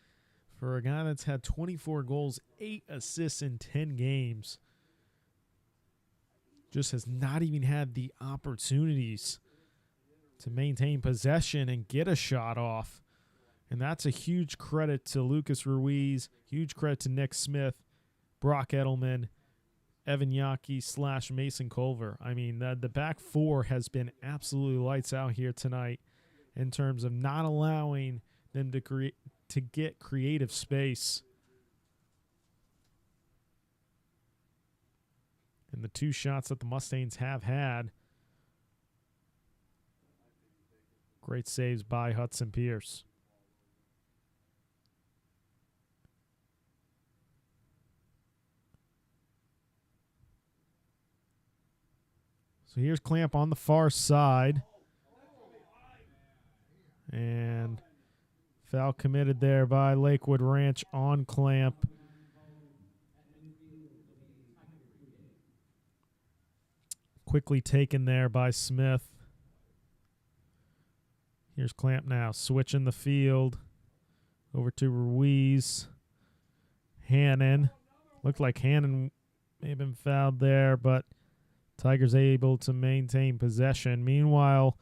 for a guy that's had 24 goals, 8 assists in 10 games, just has not even had the opportunities to maintain possession and get a shot off. And that's a huge credit to Lucas Ruiz, huge credit to Nick Smith, Brock Edelman, Evan Yockey / Mason Culver. I mean, the back four has been absolutely lights out here tonight in terms of not allowing them to get creative space. And the 2 shots that the Mustangs have had, great saves by Hudson Pierce. So here's Clamp on the far side. And foul committed there by Lakewood Ranch on Clamp. Quickly taken there by Smith. Here's Clamp now, switching the field over to Ruiz. Hannon. Looked like Hannon may have been fouled there, but Tigers able to maintain possession. Meanwhile,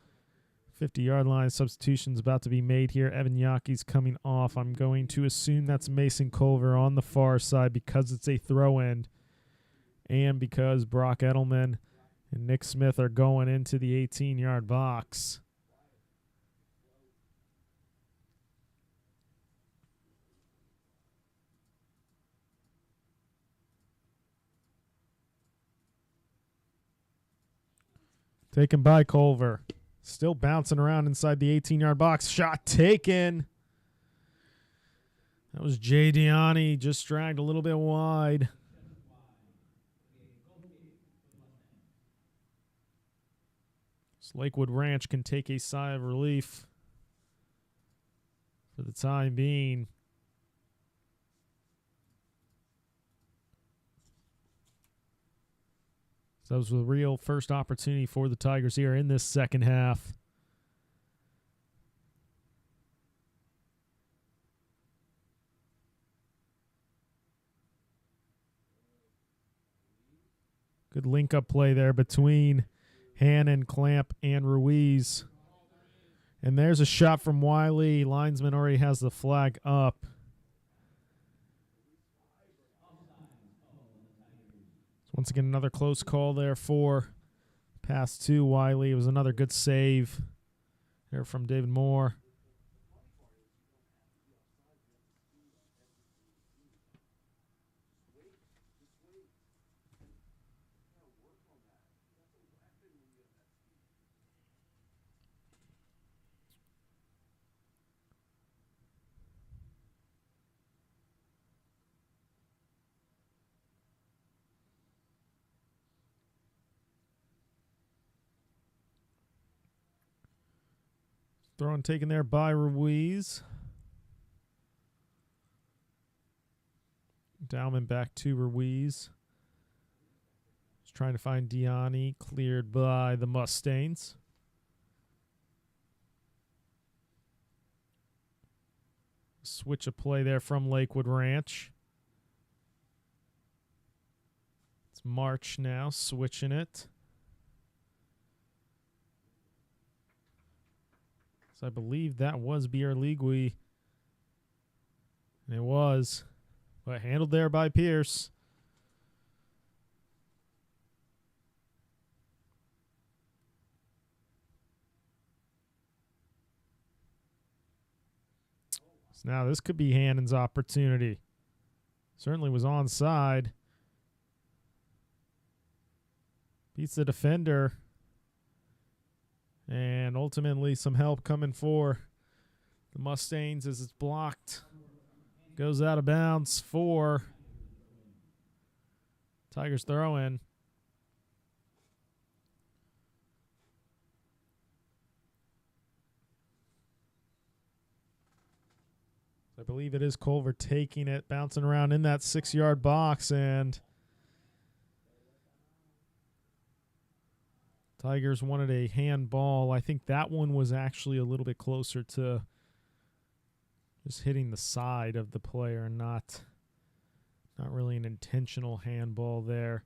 50-yard line substitution's about to be made here. Evan Yockey's coming off. I'm going to assume that's Mason Culver on the far side because it's a throw-in and because Brock Edelman and Nick Smith are going into the 18-yard box. Taken by Culver. Still bouncing around inside the 18-yard box. Shot taken. That was Jay Diani. Just dragged a little bit wide. So Lakewood Ranch can take a sigh of relief for the time being. So that was the real first opportunity for the Tigers here in this second half. Good link-up play there between Hannon, Clamp, and Ruiz. And there's a shot from Wiley. Linesman already has the flag up. Once again, another close call there for pass to Wiley. It was another good save there from David Moore. Throw taken there by Ruiz. Dowman back to Ruiz. Just trying to find Diani, cleared by the Mustangs. Switch of play there from Lakewood Ranch. It's March now, switching it. So I believe that was Bierligui. And it was. But handled there by Pierce. So now this could be Hannon's opportunity. Certainly was onside. Beats the defender. And ultimately some help coming for the Mustangs as it's blocked. Goes out of bounds for Tigers throw in. I believe it is Culver taking it, bouncing around in that 6-yard box, and Tigers wanted a handball. I think that one was actually a little bit closer to just hitting the side of the player, not really an intentional handball there.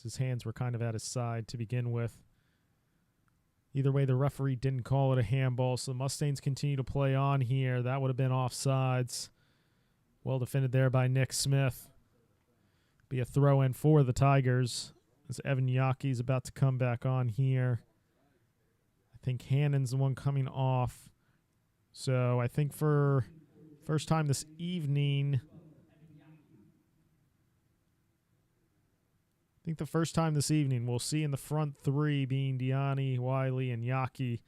His hands were kind of at his side to begin with. Either way, the referee didn't call it a handball, so the Mustangs continue to play on here. That would have been offsides. Well defended there by Nick Smith. Be a throw-in for the Tigers as Evan Yaki's about to come back on here. I think Hannon's the one coming off. So I think for first time this evening, we'll see in the front three being Diani, Wiley, and Yaki.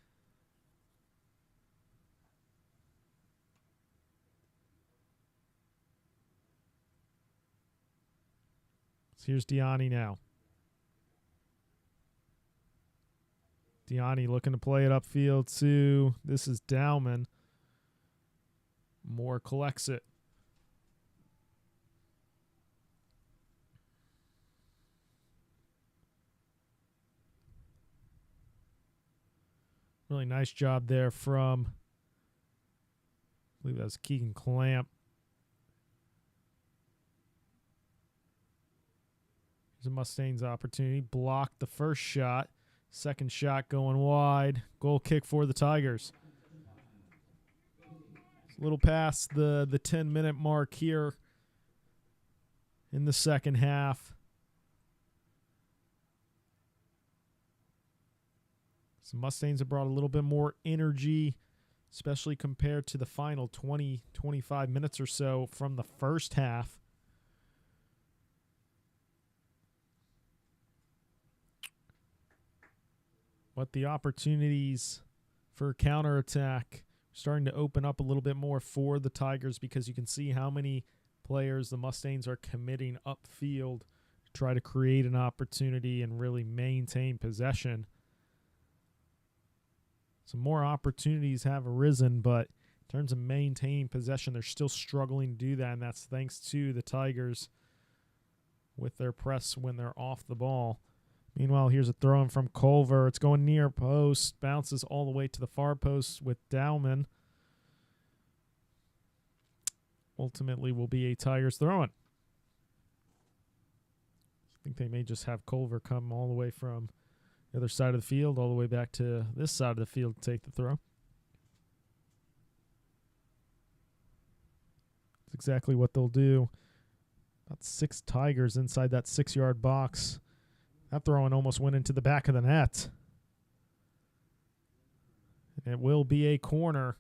So here's Diani now. Diani looking to play it upfield too. This is Dowman. Moore collects it. Really nice job there from, I believe that was Keegan Clamp. Here's a Mustangs opportunity. Blocked the first shot. Second shot going wide. Goal kick for the Tigers. It's a little past the 10-minute mark here in the second half. So Mustangs have brought a little bit more energy, especially compared to the final 20, 25 minutes or so from the first half. But the opportunities for counterattack starting to open up a little bit more for the Tigers, because you can see how many players the Mustangs are committing upfield to try to create an opportunity and really maintain possession. Some more opportunities have arisen, but in terms of maintaining possession, they're still struggling to do that, and that's thanks to the Tigers with their press when they're off the ball. Meanwhile, here's a throw-in from Culver. It's going near post, bounces all the way to the far post with Dowman. Ultimately will be a Tigers throw-in. I think they may just have Culver come all the way from the other side of the field, all the way back to this side of the field to take the throw. That's exactly what they'll do. About 6 Tigers inside that 6-yard box. That throw-in almost went into the back of the net. And it will be a corner.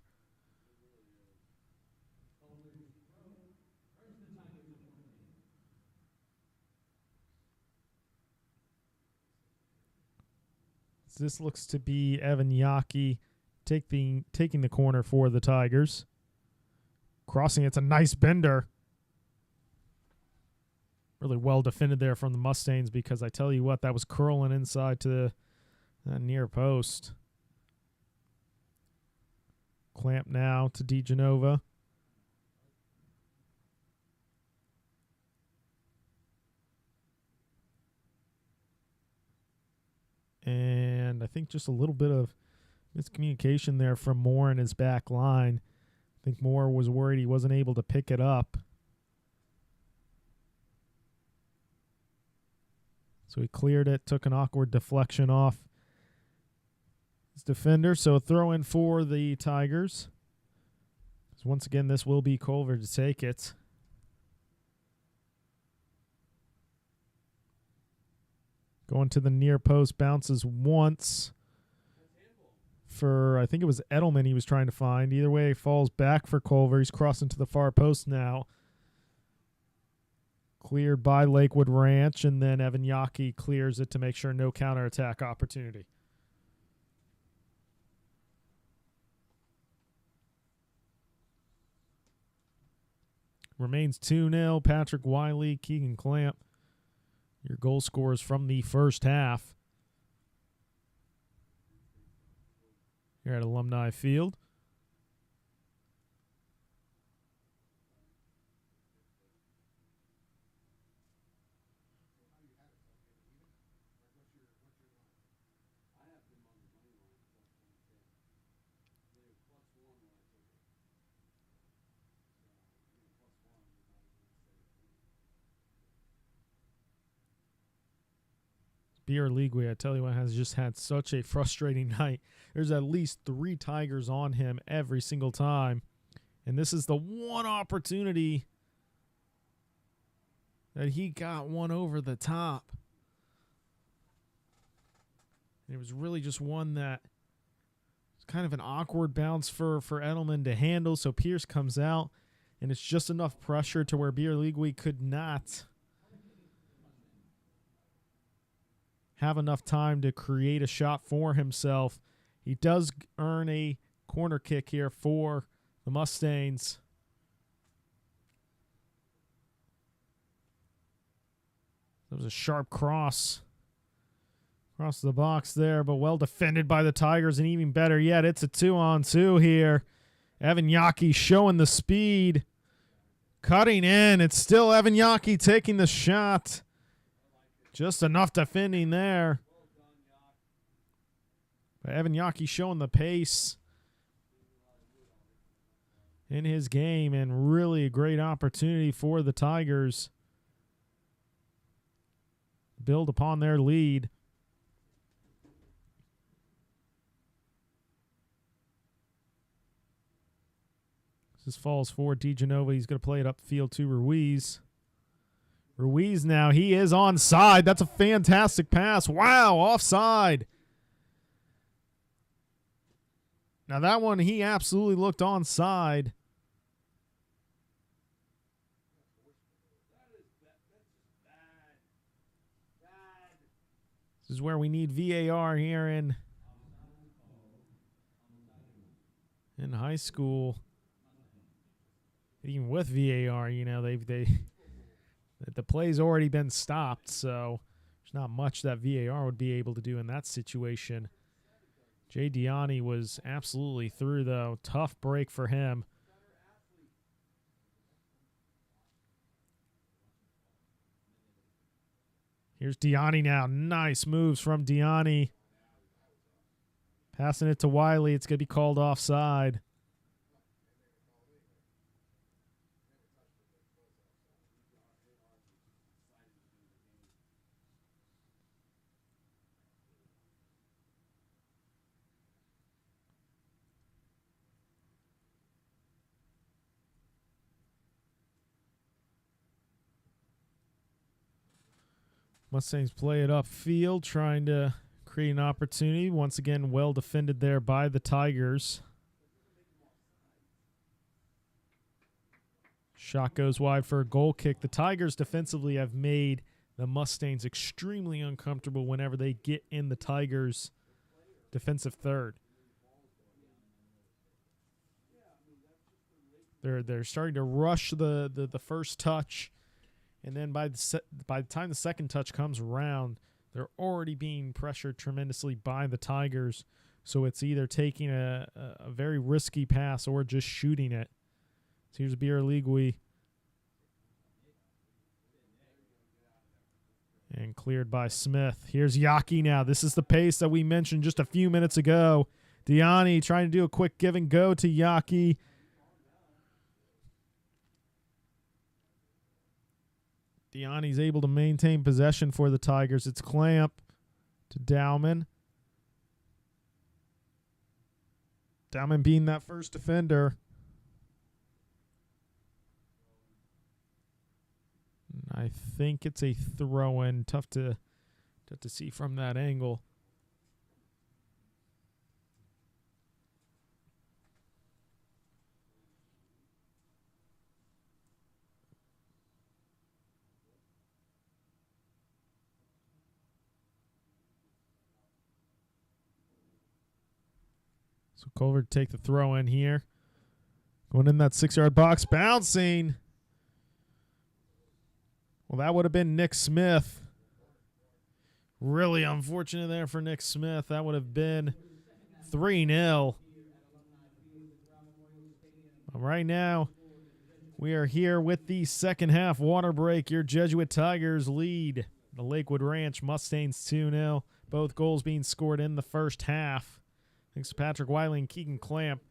This looks to be Evan Yaki taking the corner for the Tigers. Crossing, it's a nice bender. Really well defended there from the Mustangs, because I tell you what, that was curling inside to that near post. Clamp now to DeGenova. And I think just a little bit of miscommunication there from Moore in his back line. I think Moore was worried he wasn't able to pick it up. So he cleared it, took an awkward deflection off his defender. So a throw in for the Tigers. So once again, this will be Culver to take it. Going to the near post, bounces once for, I think it was Edelman he was trying to find. Either way, falls back for Culver. He's crossing to the far post now. Cleared by Lakewood Ranch, and then Evan Yockey clears it to make sure no counterattack opportunity. Remains 2-0. Patrick Wiley, Keegan Clamp. Your goal scorers from the first half. Here at Alumni Field. Beer League, I tell you what, has just had such a frustrating night. There's at least 3 Tigers on him every single time. And this is the one opportunity that he got one over the top. And it was really just one that was kind of an awkward bounce for Edelman to handle. So Pierce comes out, and it's just enough pressure to where Beer League could not have enough time to create a shot for himself. He does earn a corner kick here for the Mustangs. That was a sharp cross across the box there, but well defended by the Tigers, and even better yet, it's a 2-on-2 here. Evan Yockey showing the speed, cutting in. It's still Evan Yockey taking the shot. Just enough defending there. But Evan Yockey showing the pace in his game, and really a great opportunity for the Tigers to build upon their lead. This falls for DeGenova. He's going to play it upfield to Ruiz. Ruiz now, he is onside. That's a fantastic pass. Wow, offside. Now that one, he absolutely looked onside. This is where we need VAR here in high school. Even with VAR, you know, the play's already been stopped, so there's not much that VAR would be able to do in that situation. Jay Diani was absolutely through, though. Tough break for him. Here's Diani now. Nice moves from Diani. Passing it to Wiley. It's going to be called offside. Mustangs play it upfield, trying to create an opportunity. Once again, well defended there by the Tigers. Shot goes wide for a goal kick. The Tigers defensively have made the Mustangs extremely uncomfortable whenever they get in the Tigers' defensive third. They're starting to rush the first touch. And then by the time the second touch comes around, they're already being pressured tremendously by the Tigers, So it's either taking a very risky pass or just shooting it. So here's Beer League. And cleared by Smith. Here's Yaki now. This is the pace that we mentioned just a few minutes ago. Diani trying to do a quick give and go to Yaki. Diani's able to maintain possession for the Tigers. It's Clamp to Dowman. Dowman being that first defender. I think it's a throw-in. Tough to see from that angle. So Culver to take the throw in here. Going in that 6-yard box. Bouncing. Well, that would have been Nick Smith. Really unfortunate there for Nick Smith. That would have been 3-0. Right now, we are here with the second half water break. Your Jesuit Tigers lead the Lakewood Ranch Mustangs 2-0. Both goals being scored in the first half. Thanks to Patrick Wiley and Keegan Clamp.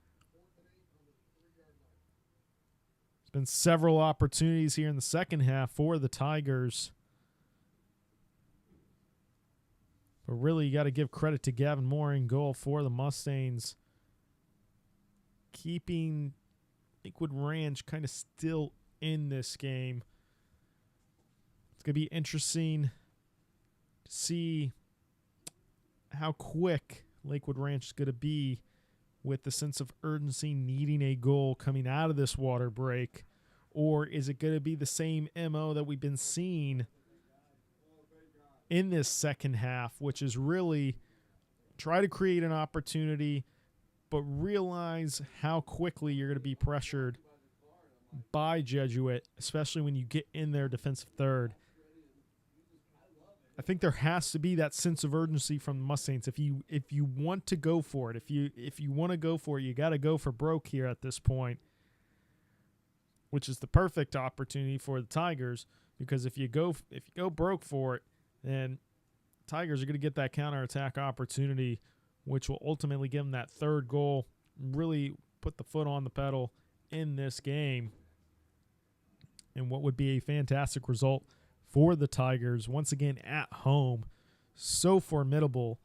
There's been several opportunities here in the second half for the Tigers. But really, you got to give credit to Gavin Moore in goal for the Mustangs. Keeping Lakewood Ranch kind of still in this game. It's going to be interesting to see how quick Lakewood Ranch is going to be with the sense of urgency needing a goal coming out of this water break. Or is it going to be the same MO that we've been seeing in this second half, which is really try to create an opportunity, but realize how quickly you're going to be pressured by Jesuit, especially when you get in their defensive third. I think there has to be that sense of urgency from the Mustangs. If you want to go for it, if you want to go for it, you got to go for broke here at this point, which is the perfect opportunity for the Tigers, because if you go broke for it, then Tigers are going to get that counterattack opportunity, which will ultimately give them that third goal, really put the foot on the pedal in this game, and what would be a fantastic result for the Tigers, once again at home. So formidable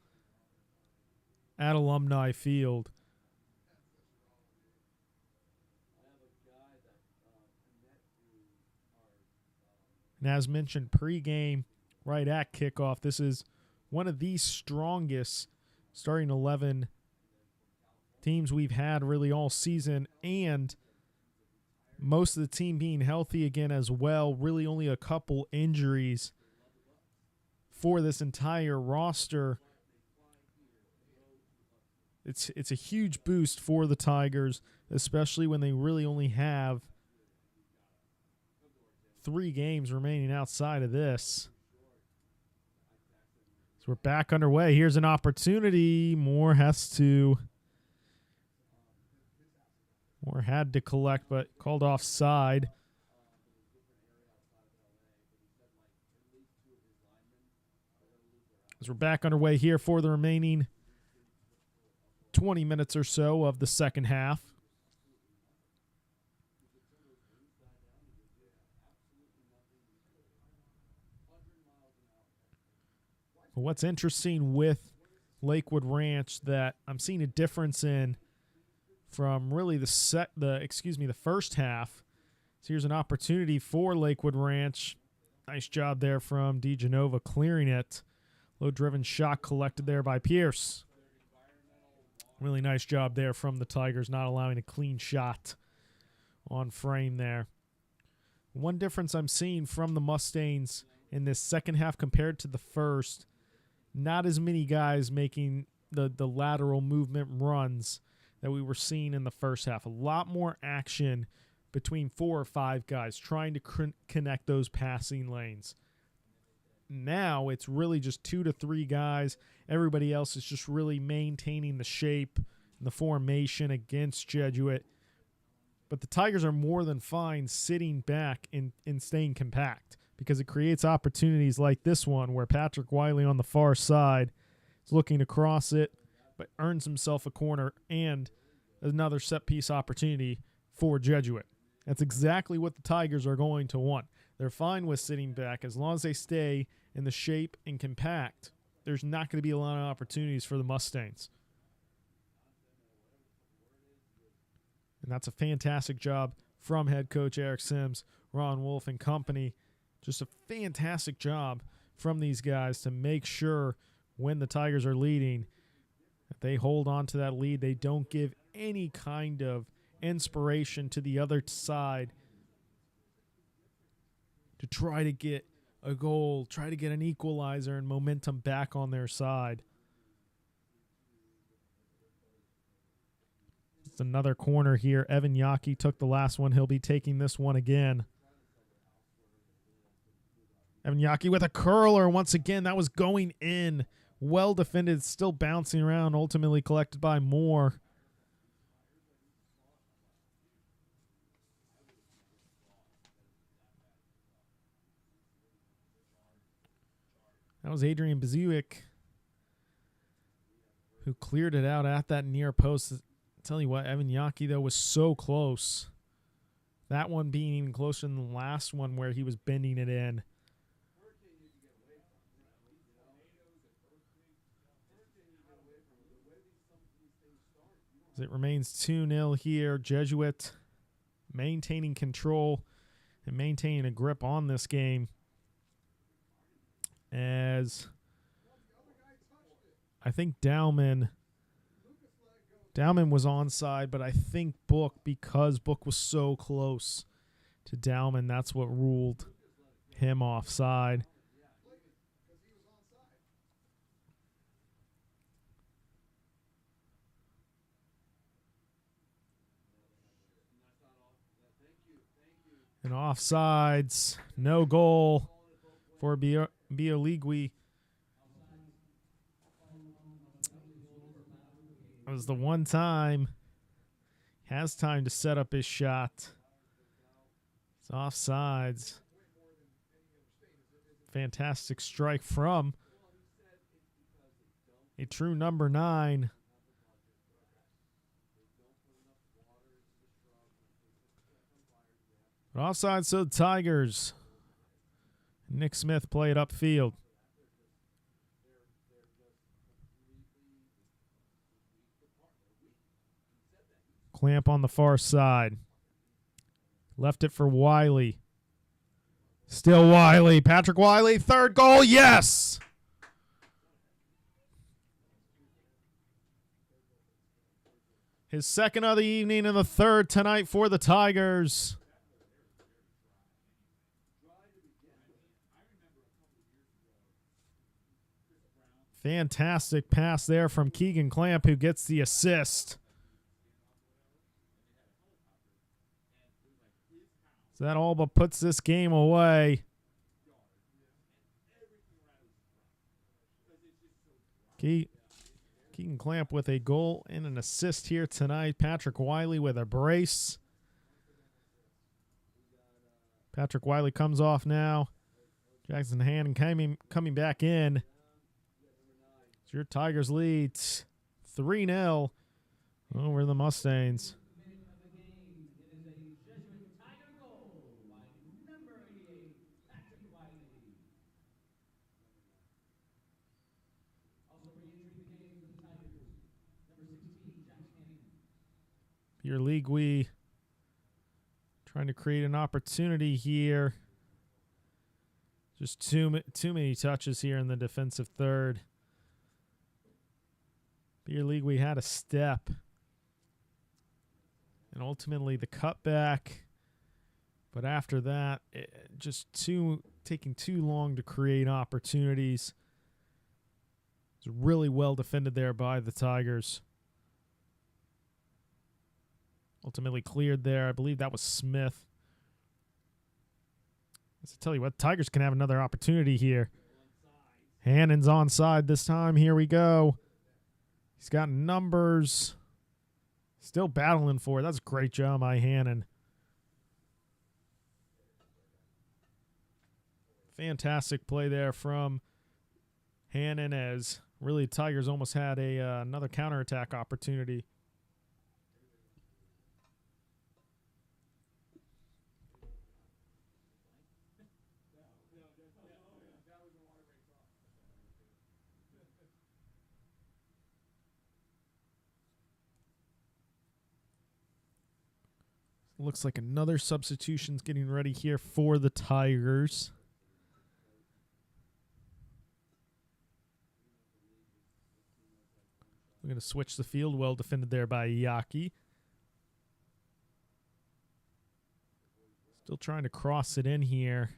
at Alumni Field. And as mentioned pregame, right at kickoff, this is one of the strongest starting 11 teams we've had really all season, and most of the team being healthy again as well. Really only a couple injuries for this entire roster. It's a huge boost for the Tigers, especially when they really only have 3 games remaining outside of this. So we're back underway. Here's an opportunity. Moore had to collect, but called offside. As we're back underway here for the remaining 20 minutes or so of the second half. But what's interesting with Lakewood Ranch that I'm seeing a difference in from really the first half. So here's an opportunity for Lakewood Ranch. Nice job there from DeGenova clearing it. Low-driven shot collected there by Pierce. Really nice job there from the Tigers, not allowing a clean shot on frame there. One difference I'm seeing from the Mustangs in this second half compared to the first, not as many guys making the lateral movement runs that we were seeing in the first half. A lot more action between 4 or 5 guys trying to connect those passing lanes. now it's really just 2 to 3 guys. Everybody else is just really maintaining the shape and the formation against Jesuit. But the Tigers are more than fine sitting back and staying compact because it creates opportunities like this one where Patrick Wiley on the far side is looking to cross it but earns himself a corner and another set-piece opportunity for Jesuit. That's exactly what the Tigers are going to want. They're fine with sitting back as long as they stay in the shape and compact. There's not going to be a lot of opportunities for the Mustangs. And that's a fantastic job from head coach Eric Sims, Ron Wolf, and company. Just a fantastic job from these guys to make sure when the Tigers are leading that they hold on to that lead. They don't give any kind of inspiration to the other side to try to get a goal, try to get an equalizer and momentum back on their side. It's another corner here. Evan Yockey took the last one. He'll be taking this one again. Evan Yockey with a curler once again. That was going in. Well defended, still bouncing around, ultimately collected by Moore. That was Adrian Bezuic who cleared it out at that near post. Tell you what, Evan Yockey, though, was so close. That one being even closer than the last one where he was bending it in. As it remains 2-0 here, Jesuit maintaining control and maintaining a grip on this game. As I think Dowman was onside, but I think because Book was so close to Dowman, that's what ruled him offside. And offsides, no goal for Bioligui. It was the one time he has time to set up his shot. It's offsides. Fantastic strike from a true number 9. But offside, so the Tigers. Nick Smith played upfield. Clamp on the far side. Left it for Wiley. Still Wiley. Patrick Wiley, third goal, yes! His second of the evening and the third tonight for the Tigers. Fantastic pass there from Keegan Clamp, who gets the assist. So that all but puts this game away. Keegan Clamp with a goal and an assist here tonight. Patrick Wiley with a brace. Patrick Wiley comes off now. Jackson Hannon coming back in. It's your Tigers lead 3-0 over the Mustangs. Your league, we trying to create an opportunity here. Just too many touches here in the defensive third. Your league, we had a step. And ultimately the cutback. But after that, taking too long to create opportunities. It's really well defended there by the Tigers. Ultimately cleared there. I believe that was Smith. Let's tell you what, Tigers can have another opportunity here. Hannon's onside this time. Here we go. He's got numbers. Still battling for it. That's a great job by Hannon. Fantastic play there from Hannon, as really Tigers almost had another counterattack opportunity. Looks like another substitution's getting ready here for the Tigers. We're going to switch the field. Well defended there by Yaki. Still trying to cross it in here.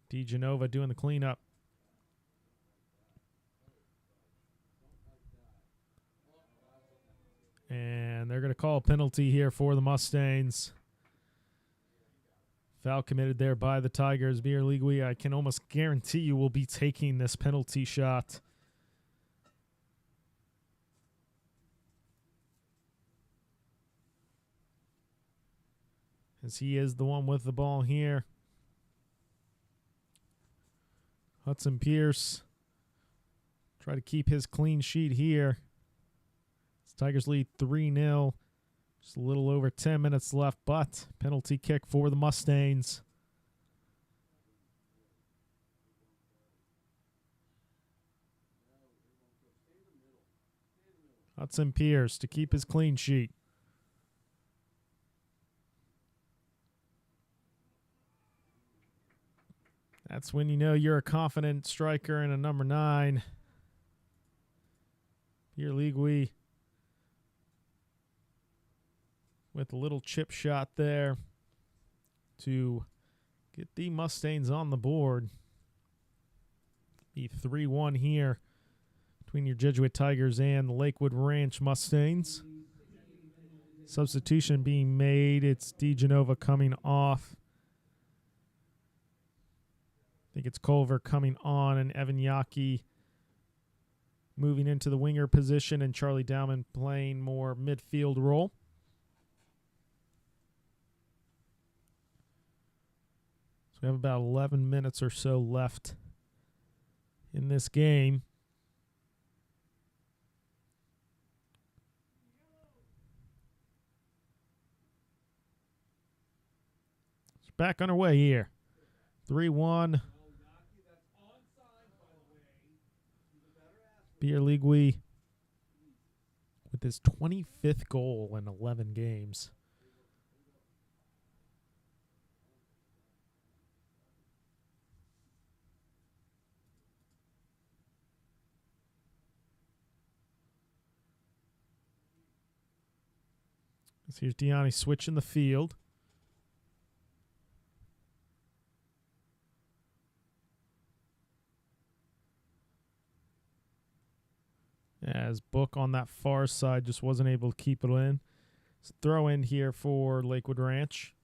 DeGenova doing the cleanup. And they're going to call a penalty here for the Mustangs. Foul committed there by the Tigers. Birligui, I can almost guarantee you will be taking this penalty shot. As he is the one with the ball here. Hudson Pierce try to keep his clean sheet here. Tigers lead 3-0. Just a little over 10 minutes left, but penalty kick for the Mustangs. Hudson Pierce to keep his clean sheet. That's when you know you're a confident striker and a number 9. Birligui with a little chip shot there to get the Mustangs on the board. Be 3-1 here between your Jesuit Tigers and the Lakewood Ranch Mustangs. Substitution being made. It's DeGenova coming off. I think it's Culver coming on, and Evan Yaki moving into the winger position, and Charlie Dowman playing more midfield role. We have about 11 minutes or so left in this game. It's back underway here. 3-1. Birligui with his 25th goal in 11 games. So here's Deani switching the field. As Book on that far side just wasn't able to keep it in. So throw in here for Lakewood Ranch.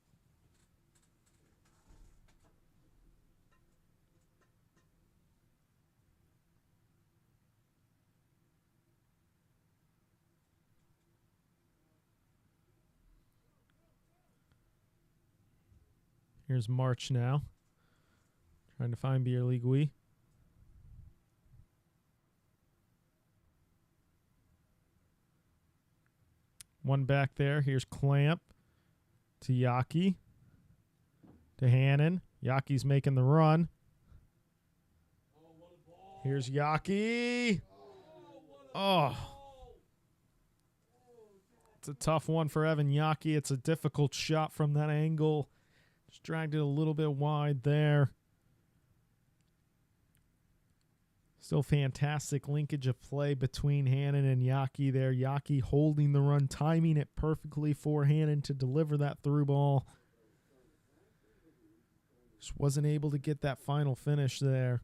Here's March now. Trying to find Birligui. One back there. Here's Clamp to Yaki. To Hannon. Yaki's making the run. Here's Yaki. Oh. It's a tough one for Evan Yaki. It's a difficult shot from that angle. Just dragged it a little bit wide there. Still fantastic linkage of play between Hannon and Yaki there. Yaki holding the run, timing it perfectly for Hannon to deliver that through ball. Just wasn't able to get that final finish there.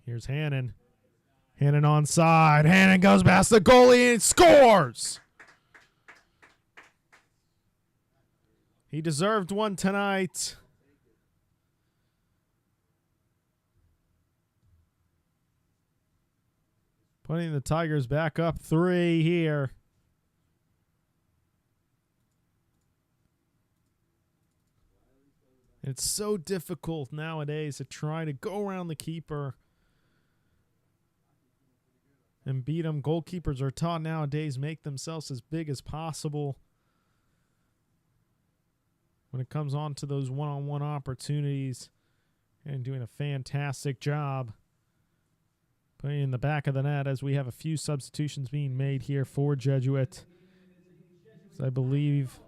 Here's Hannon. Hannon onside. Hannon goes past the goalie and scores. He deserved one tonight. Putting the Tigers back up 3 here. It's so difficult nowadays to try to go around the keeper and beat him. Goalkeepers are taught nowadays make themselves as big as possible when it comes on to those one-on-one opportunities, and doing a fantastic job putting in the back of the net as we have a few substitutions being made here for Jesuit. So I believe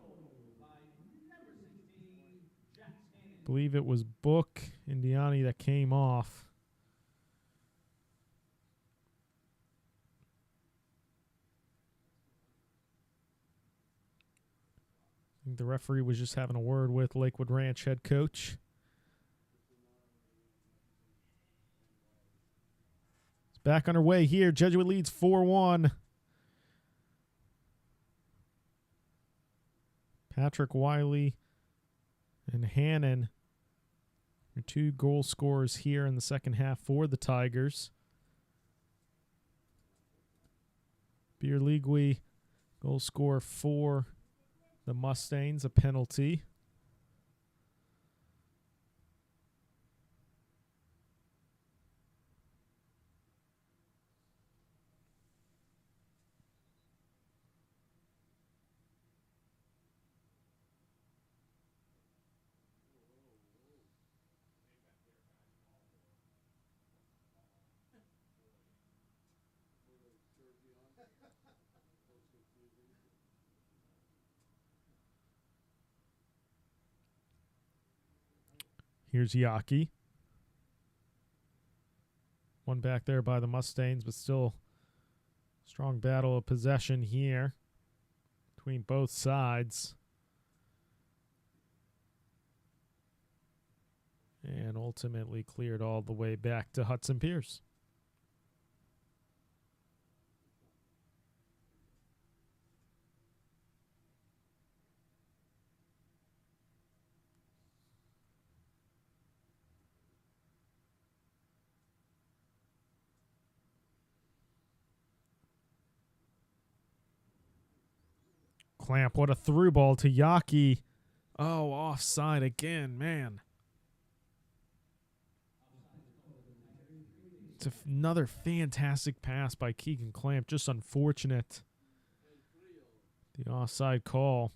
it was Book Indiani that came off. I think the referee was just having a word with Lakewood Ranch head coach. It's back underway here. Jesuit leads 4-1. Patrick Wiley and Hannon are 2 goal scorers here in the second half for the Tigers. Bierligui, goal scorer for the Mustangs, a penalty. Here's Yaki. One back there by the Mustangs, but still strong battle of possession here between both sides. And ultimately cleared all the way back to Hudson Pierce. Clamp, what a through ball to Yaki. Oh, offside again, man. It's another fantastic pass by Keegan Clamp. Just unfortunate. The offside call.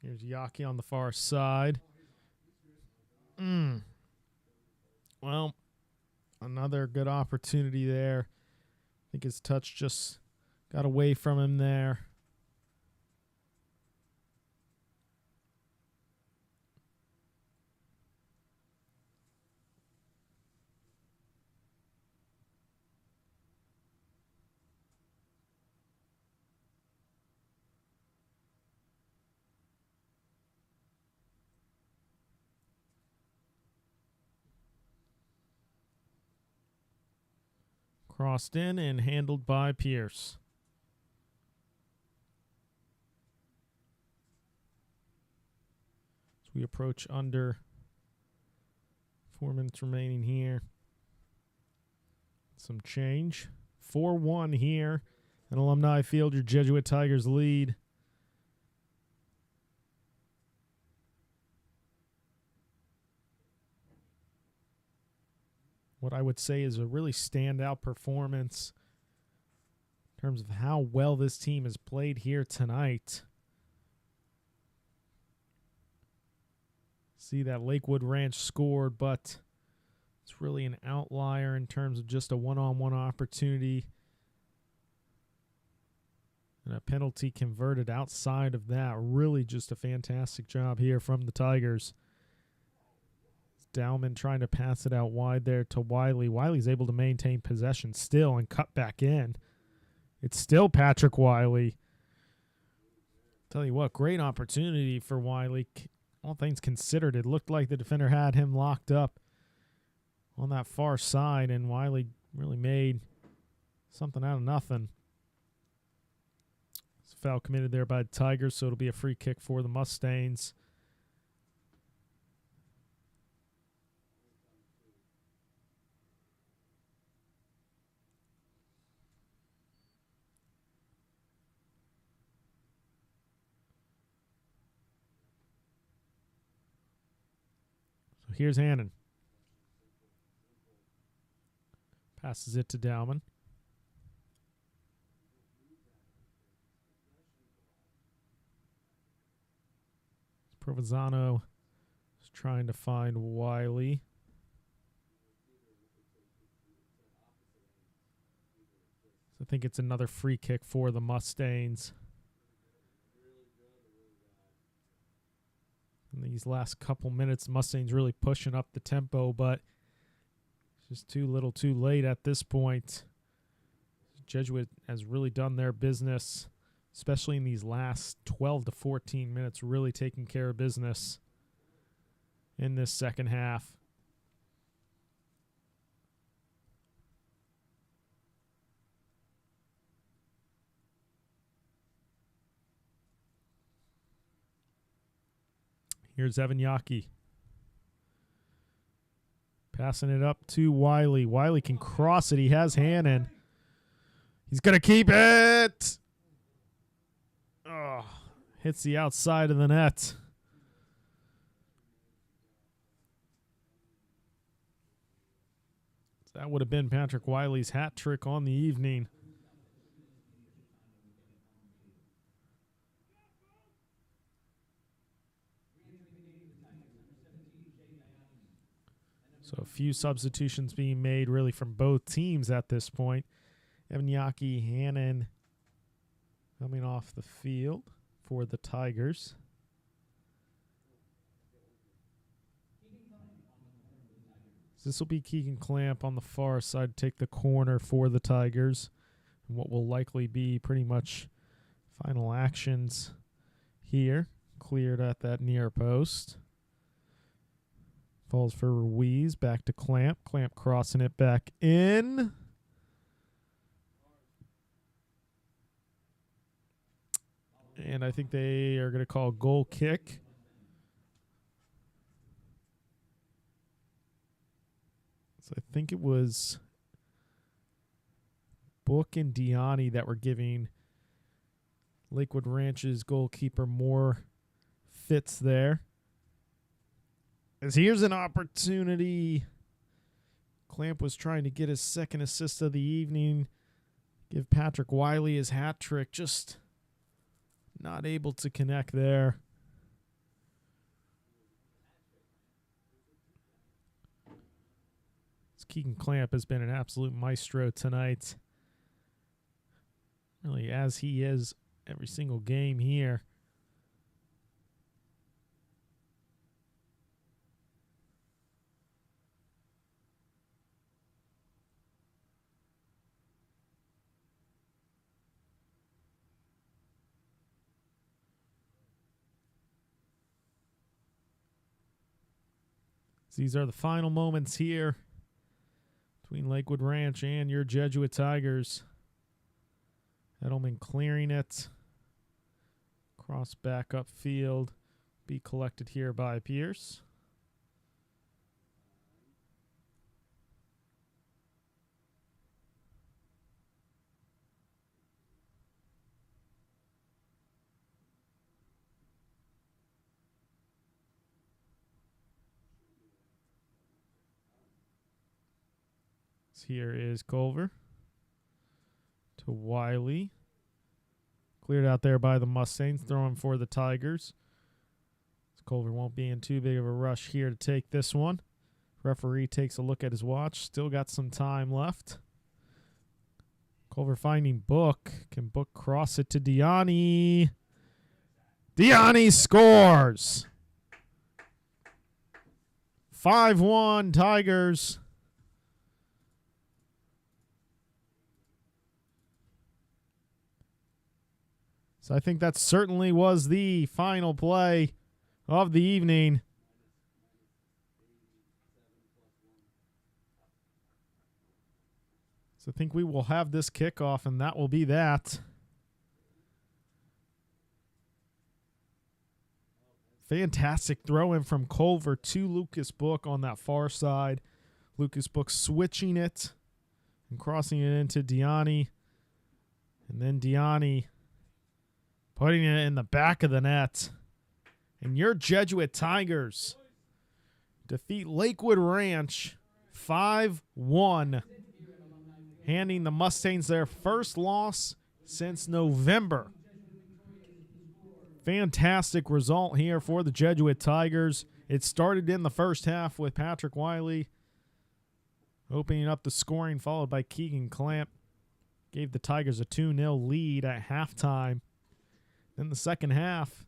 Here's Yaki on the far side. Well, another good opportunity there. I think his touch just got away from him there. Crossed in and handled by Pierce. As we approach under 4 minutes remaining here. Some change. 4-1 here at Alumni Field. Your Jesuit Tigers lead. What I would say is a really standout performance in terms of how well this team has played here tonight. See that Lakewood Ranch scored, but it's really an outlier in terms of just a one-on-one opportunity. And a penalty converted outside of that. Really just a fantastic job here from the Tigers. Dowman trying to pass it out wide there to Wiley. Wiley's able to maintain possession still and cut back in. It's still Patrick Wiley. Tell you what, great opportunity for Wiley. All things considered, it looked like the defender had him locked up on that far side, and Wiley really made something out of nothing. It's a foul committed there by the Tigers, so it'll be a free kick for the Mustangs. So here's Hannon. Passes it to Dowman. Provenzano is trying to find Wiley. So I think it's another free kick for the Mustangs. In these last couple minutes, Mustangs really pushing up the tempo, but it's just too little too late at this point. Jesuit has really done their business, especially in these last 12 to 14 minutes, really taking care of business in this second half. Here's Evan Yockey. Passing it up to Wiley. Wiley can cross it. He has Hannon. He's going to keep it. Oh, hits the outside of the net. That would have been Patrick Wiley's hat trick on the evening. So a few substitutions being made really from both teams at this point. Evan Yockey, Hannon coming off the field for the Tigers. This will be Keegan Clamp on the far side to take the corner for the Tigers. And what will likely be pretty much final actions here. Cleared at that near post. Falls for Ruiz, back to Clamp. Clamp crossing it back in. And I think they are going to call a goal kick. So I think it was Book and Diani that were giving Lakewood Ranch's goalkeeper more fits there. As here's an opportunity. Clamp was trying to get his second assist of the evening. Give Patrick Wiley his hat trick. Just not able to connect there. Keegan Clamp has been an absolute maestro tonight. Really, as he is every single game here. These are the final moments here between Lakewood Ranch and your Jesuit Tigers. Edelman clearing it. Cross back upfield. Be collected here by Pierce. Here is Culver to Wiley. Cleared out there by the Mustangs, throwing for the Tigers. Culver won't be in too big of a rush here to take this one. Referee takes a look at his watch. Still got some time left. Culver finding Book. Can Book cross it to Diani? Diani scores! 5-1 Tigers. So I think that certainly was the final play of the evening. So I think we will have this kickoff, and that will be that. Fantastic throw in from Culver to Lucas Book on that far side. Lucas Book switching it and crossing it into Diani. And then Diani putting it in the back of the net. And your Jesuit Tigers defeat Lakewood Ranch 5-1, handing the Mustangs their first loss since November. Fantastic result here for the Jesuit Tigers. It started in the first half with Patrick Wiley opening up the scoring, followed by Keegan Clamp. Gave the Tigers a 2-0 lead at halftime. Then the second half,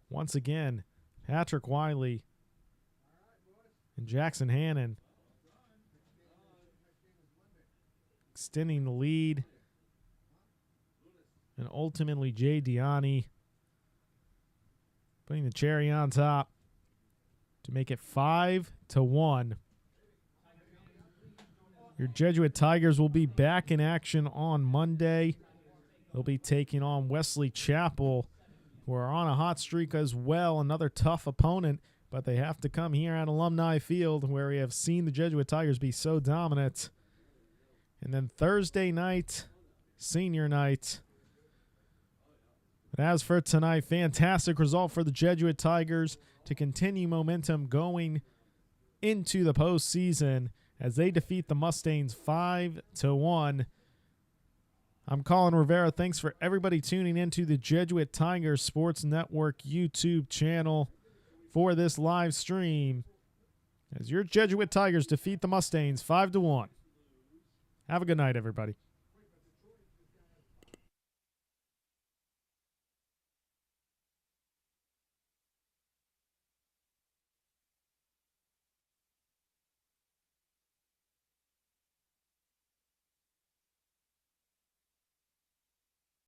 once again, Patrick Wiley and Jackson Hannon extending the lead. And ultimately, Jay Diani putting the cherry on top to make it 5-1. Your Jesuit Tigers will be back in action on Monday. They'll be taking on Wesley Chapel, who are on a hot streak as well. Another tough opponent, but they have to come here at Alumni Field, where we have seen the Jesuit Tigers be so dominant. And then Thursday night, senior night. But as for tonight, fantastic result for the Jesuit Tigers to continue momentum going into the postseason as they defeat the Mustangs 5-1. I'm Colin Rivera. Thanks for everybody tuning into the Jesuit Tigers Sports Network YouTube channel for this live stream as your Jesuit Tigers defeat the Mustangs 5-1. Have a good night, everybody.